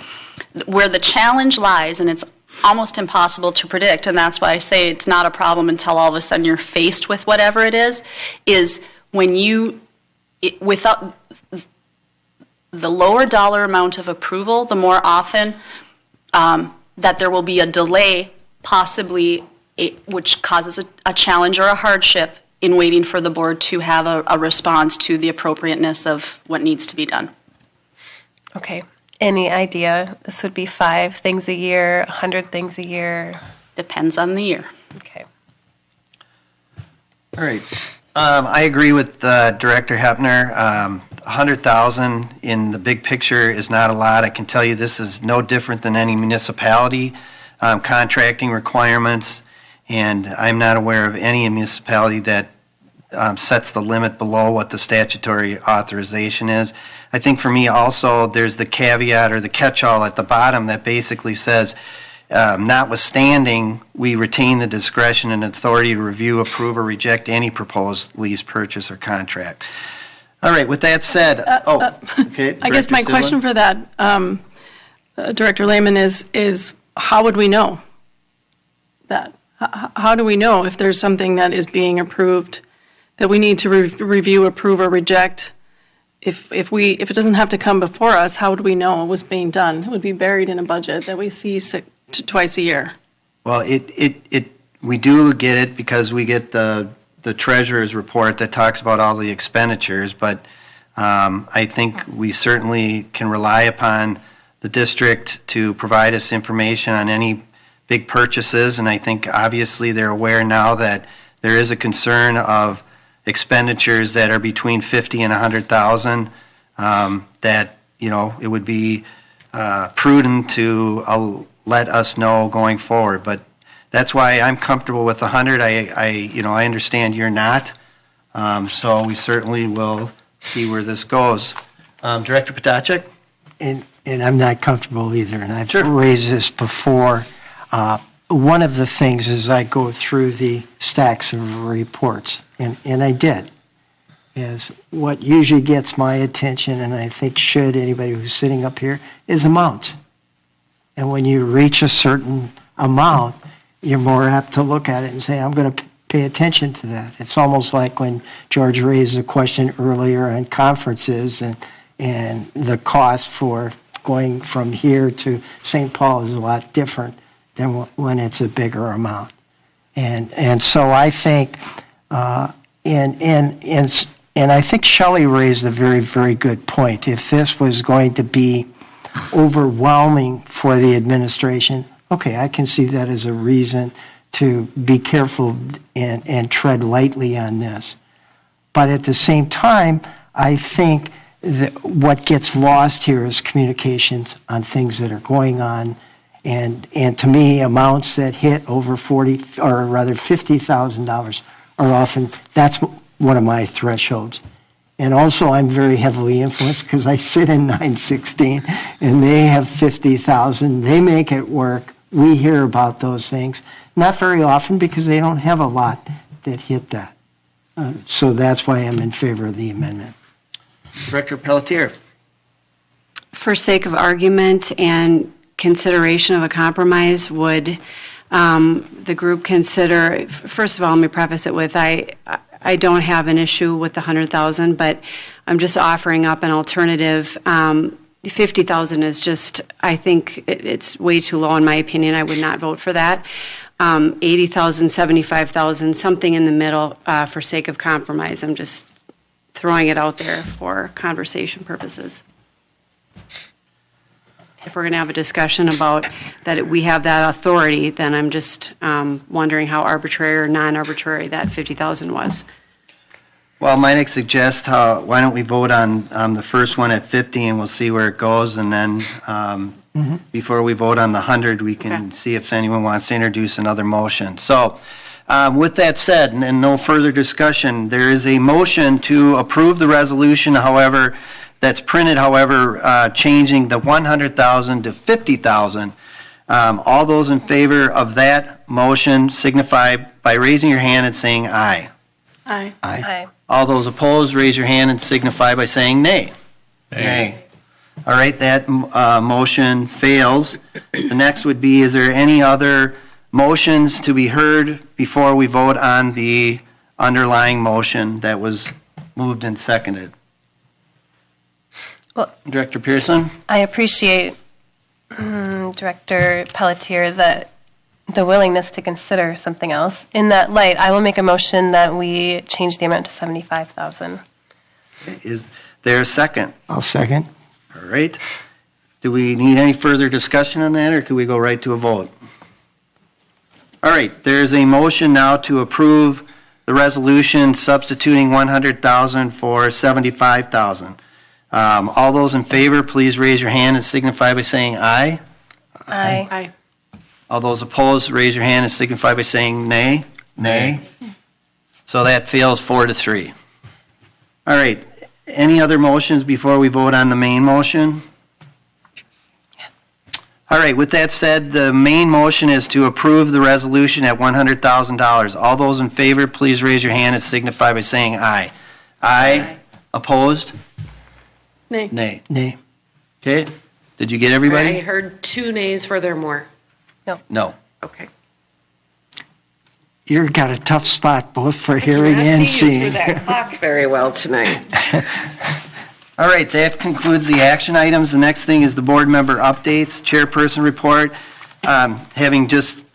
Where the challenge lies, and it's almost impossible to predict, and that's why I say it's not a problem until all of a sudden you're faced with whatever it is when without the lower dollar amount of approval, the more often that there will be a delay, possibly which causes a challenge or a hardship in waiting for the board to have a response to the appropriateness of what needs to be done. Okay. Any idea? This would be 5 things a year, 100 things a year? Depends on the year. Okay. All right. I agree with Director Hepner. 100,000 in the big picture is not a lot. I can tell you this is no different than any municipality contracting requirements, and I'm not aware of any municipality that sets the limit below what the statutory authorization is. I think for me also there's the caveat or the catch-all at the bottom that basically says, notwithstanding, we retain the discretion and authority to review, approve, or reject any proposed lease, purchase, or contract. All right, with that said, okay. I guess my question for that, Director Lehman, is how would we know that? How do we know if there's something that is being approved that we need to review, approve, or reject? If it doesn't have to come before us, how would we know it was being done? It would be buried in a budget that we see twice a year. Well, we do get it because we get the treasurer's report that talks about all the expenditures, but I think we certainly can rely upon the district to provide us information on any big purchases, and I think obviously they're aware now that there is a concern of expenditures that are between 50 and 100,000, that it would be prudent to let us know going forward. But that's why I'm comfortable with 100. I understand you're not, so we certainly will see where this goes. Director Potacek? And I'm not comfortable either, and I've raised this before. One of the things is I go through the stacks of reports, and I did, is what usually gets my attention, and I think should anybody who's sitting up here, is amounts. And when you reach a certain amount, you're more apt to look at it and say, I'm going to pay attention to that. It's almost like when George raised a question earlier on conferences, and the cost for going from here to St. Paul is a lot different than when it's a bigger amount. And so I think, and I think Shelley raised a very, very good point. If this was going to be overwhelming for the administration, okay, I can see that as a reason to be careful and tread lightly on this. But at the same time, I think that what gets lost here is communications on things that are going on. And to me, amounts that hit over $50,000 are often, that's one of my thresholds. And also, I'm very heavily influenced because I sit in 916, and they have 50,000. They make it work we hear about those things. Not very often because they don't have a lot that hit that. So that's why I'm in favor of the amendment. Director Pelletier. For sake of argument and consideration of a compromise, would the group consider, first of all, let me preface it with, I don't have an issue with the 100,000, but I'm just offering up an alternative. 50,000 is just, I think it's way too low in my opinion. I would not vote for that. 80,000, 75,000, something in the middle for sake of compromise. I'm just throwing it out there for conversation purposes. If we're going to have a discussion about that we have that authority, then I'm just wondering how arbitrary or non-arbitrary that 50,000 was. Well, might I suggest why don't we vote on the first one at 50 and we'll see where it goes, and then before we vote on the 100, we can see if anyone wants to introduce another motion. So with that said, and no further discussion, there is a motion to approve the resolution, however, that's printed, however, changing the 100,000 to 50,000. All those in favor of that motion signify by raising your hand and saying aye. Aye. Aye. All those opposed, raise your hand and signify by saying nay. Nay. All right, that motion fails. The next would be, is there any other motions to be heard before we vote on the underlying motion that was moved and seconded? Well, Director Pearson? I appreciate Director Pelletier the willingness to consider something else. In that light, I will make a motion that we change the amount to 75,000. Is there a second? I'll second. All right. Do we need any further discussion on that, or can we go right to a vote? All right. There's a motion now to approve the resolution substituting 100,000 for 75,000. All those in favor, please raise your hand and signify by saying aye. Aye. Aye. All those opposed, raise your hand and signify by saying nay. Nay. So that fails 4-3. All right. Any other motions before we vote on the main motion? All right. With that said, the main motion is to approve the resolution at $100,000. All those in favor, please raise your hand and signify by saying aye. Aye. Opposed? Nay. Nay. Nay. Okay. Did you get I everybody? heard 2 nays. Were there more? No. Okay. You've got a tough spot both for hearing I and cannot see you seeing. through that clock very well tonight. All right, that concludes the action items. The next thing is the board member updates, chairperson report. Having just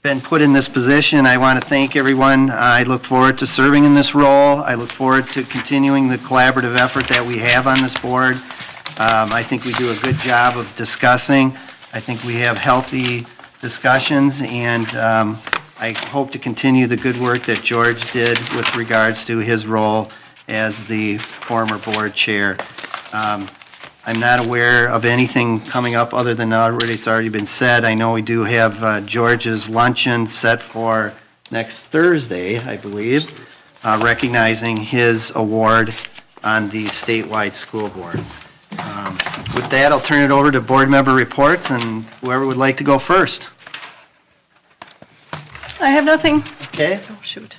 been put in this position, I want to thank everyone. I look forward to serving in this role. I look forward to continuing the collaborative effort that we have on this board. I think we do a good job of discussing. I think we have healthy discussions, and I hope to continue the good work that George did with regards to his role as the former board chair. I'm not aware of anything coming up other than it's already been said. I know we do have George's luncheon set for next Thursday, I believe, recognizing his award on the statewide school board. With that, I'll turn it over to board member reports, and whoever would like to go first. I have nothing. Okay. Oh, shoot.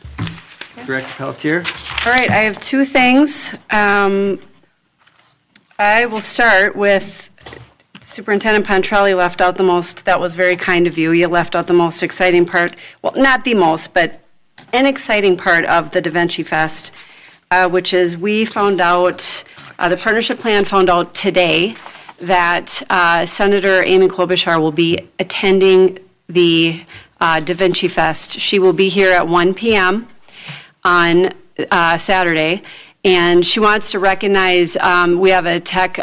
Director Pelletier. All right, I have 2 things. I will start with Superintendent Pontrelli left out the most, that was very kind of you. You left out the most exciting part, well, not the most, but an exciting part of the Da Vinci Fest, which is we found out, the partnership plan found out today that Senator Amy Klobuchar will be attending the Da Vinci Fest. She will be here at 1 p.m. on Saturday, and she wants to recognize, we have a tech,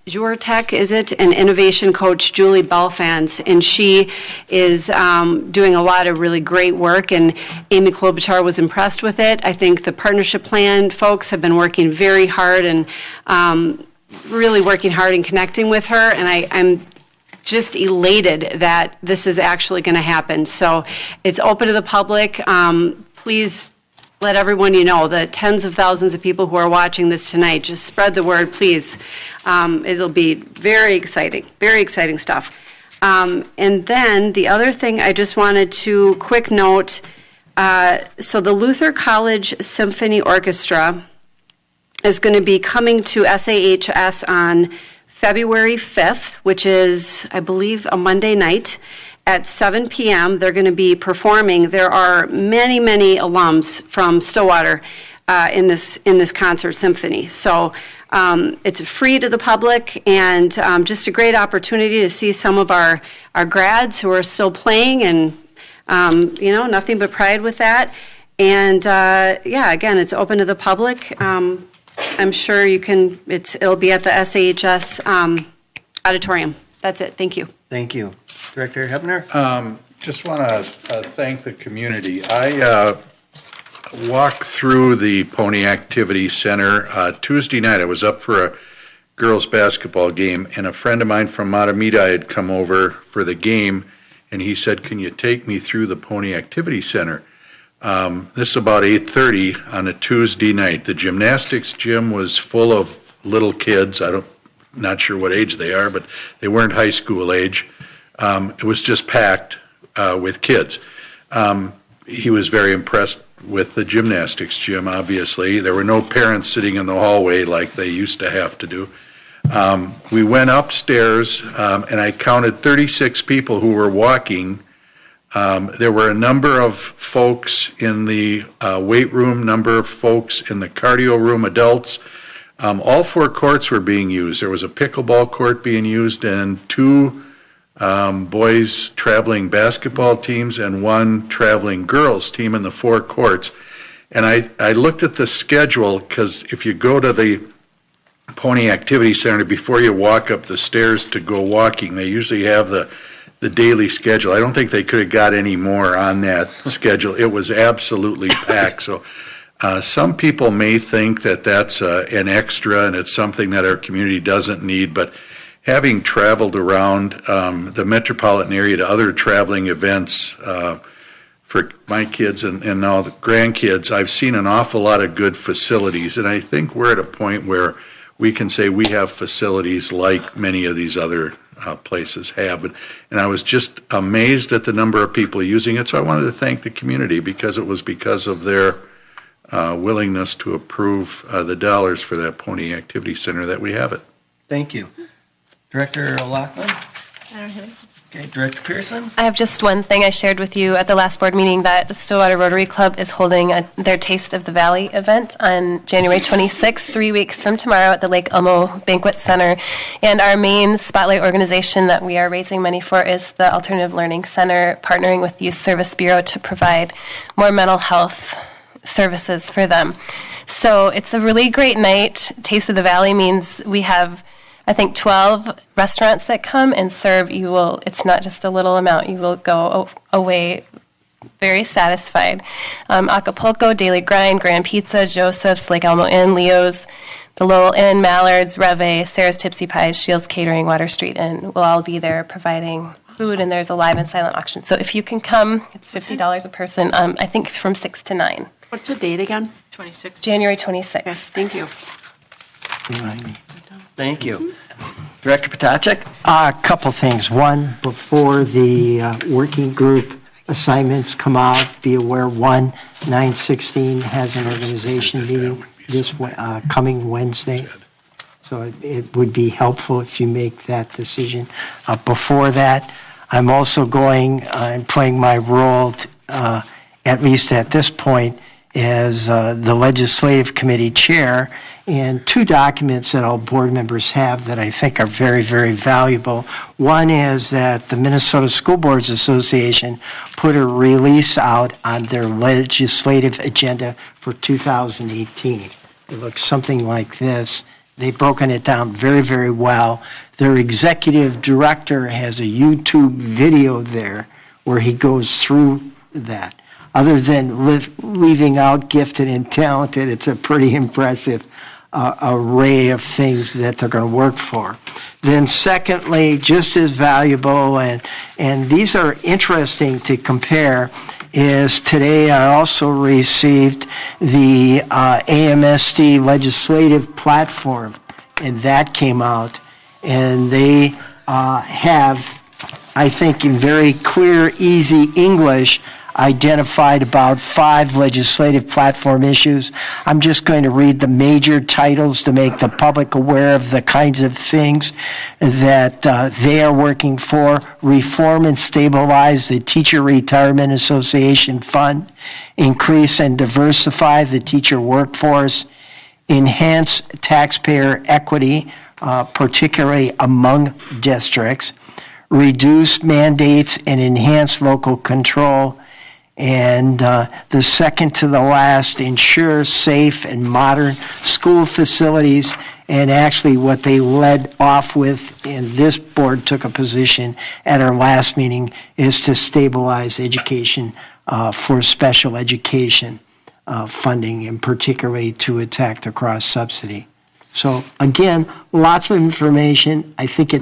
JurTech, is it? An innovation coach, Julie Belfans, and she is doing a lot of really great work, and Amy Klobuchar was impressed with it. I think the partnership plan folks have been working very hard and really working hard and connecting with her, and I'm just elated that this is actually going to happen. So it's open to the public. Please let everyone you know, the tens of thousands of people who are watching this tonight, just spread the word, please. It'll be very exciting stuff. And then the other thing I just wanted to quick note, so the Luther College Symphony Orchestra is going to be coming to SAHS on February 5th, which is, I believe, a Monday night at 7 p.m. They're going to be performing. There are many, many alums from Stillwater in this concert symphony. So it's free to the public, and just a great opportunity to see some of our grads who are still playing, and nothing but pride with that. And again, it's open to the public. I'm sure you can. It'll be at the SAHS auditorium. That's it. Thank you. Thank you. Director Hebner? Just want to thank the community. I walked through the Pony Activity Center Tuesday night. I was up for a girls' basketball game, and a friend of mine from Matamita had come over for the game, and he said, "Can you take me through the Pony Activity Center?" This is about 8:30 on a Tuesday night. The gymnastics gym was full of little kids. Not sure what age they are, but they weren't high school age. It was just packed with kids. He was very impressed with the gymnastics gym, obviously. There were no parents sitting in the hallway like they used to have to do. We went upstairs, and I counted 36 people who were walking. There were a number of folks in the weight room, number of folks in the cardio room, adults. All 4 courts were being used. There was a pickleball court being used, and 2 boys traveling basketball teams and 1 traveling girls team in the 4 courts. And I looked at the schedule, because if you go to the Pony Activity Center, before you walk up the stairs to go walking, they usually have the daily schedule. I don't think they could have got any more on that schedule. It was absolutely packed. So some people may think that that's an extra and it's something that our community doesn't need, but having traveled around the metropolitan area to other traveling events for my kids and now the grandkids, I've seen an awful lot of good facilities, and I think we're at a point where we can say we have facilities like many of these other places have. And I was just amazed at the number of people using it, so I wanted to thank the community, because it was because of their willingness to approve the dollars for that Pony Activity Center that we have it. Thank you. Director O'Loughlin? I don't have anything. Okay, Director Pearson? I have just one thing. I shared with you at the last board meeting that the Stillwater Rotary Club is holding their Taste of the Valley event on January 26th, 3 weeks from tomorrow at the Lake Elmo Banquet Center. And our main spotlight organization that we are raising money for is the Alternative Learning Center, partnering with the Youth Service Bureau to provide more mental health services for them. So it's a really great night. Taste of the Valley means we have, I think, 12 restaurants that come and serve. It's not just a little amount. You will go away very satisfied. Acapulco, Daily Grind, Grand Pizza, Joseph's, Lake Elmo Inn, Leo's, the Lowell Inn, Mallard's, Reve, Sarah's Tipsy Pies, Shields Catering, Water Street Inn will all be there providing food, and there's a live and silent auction. So if you can come, it's $50 a person, I think from 6 to 9. What's the date again? 26th. January 26th. Okay, thank you. Thank you. Director Potacek? A couple things. One, before the working group assignments come out, be aware, 9/16 has an organization meeting this coming Wednesday. So it would be helpful if you make that decision. Before that, I'm also I'm playing my role, at least at this point, as the Legislative Committee Chair, and 2 documents that all board members have that I think are very, very valuable. One is that the Minnesota School Boards Association put a release out on their legislative agenda for 2018. It looks something like this. They've broken it down very, very well. Their executive director has a YouTube video there where he goes through that. Other than leaving out gifted and talented, it's a pretty impressive array of things that they're going to work for. Then secondly, just as valuable, and these are interesting to compare, is today I also received the AMSD legislative platform, and that came out, and they have I think in very clear, easy English, identified about 5 legislative platform issues. I'm just going to read the major titles to make the public aware of the kinds of things that they are working for. Reform and stabilize the Teacher Retirement Association Fund. Increase and diversify the teacher workforce. Enhance taxpayer equity, particularly among districts. Reduce mandates and enhance local control. And the second to the last, ensure safe and modern school facilities. And actually what they led off with, and this board took a position at our last meeting, is to stabilize education for special education funding, and particularly to attack the cross subsidy. So again, lots of information. I think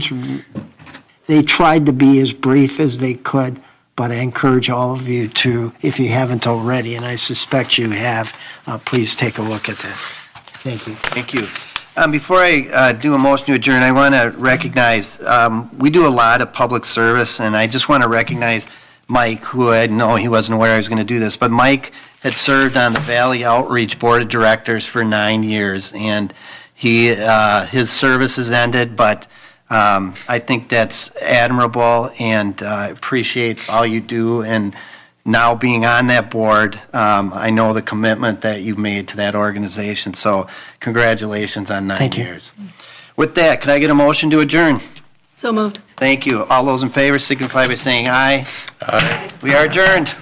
they tried to be as brief as they could. But I encourage all of you to, if you haven't already, and I suspect you have, please take a look at this. Thank you. Thank you. Before I do a motion to adjourn, I want to recognize, we do a lot of public service, and I just want to recognize Mike, who I know he wasn't aware I was going to do this, but Mike had served on the Valley Outreach Board of Directors for 9 years, and his service has ended, but I think that's admirable, and I appreciate all you do. And now being on that board, I know the commitment that you've made to that organization. So congratulations on 9 years. With that, can I get a motion to adjourn? So moved. Thank you. All those in favor signify by saying aye. Aye. We are adjourned.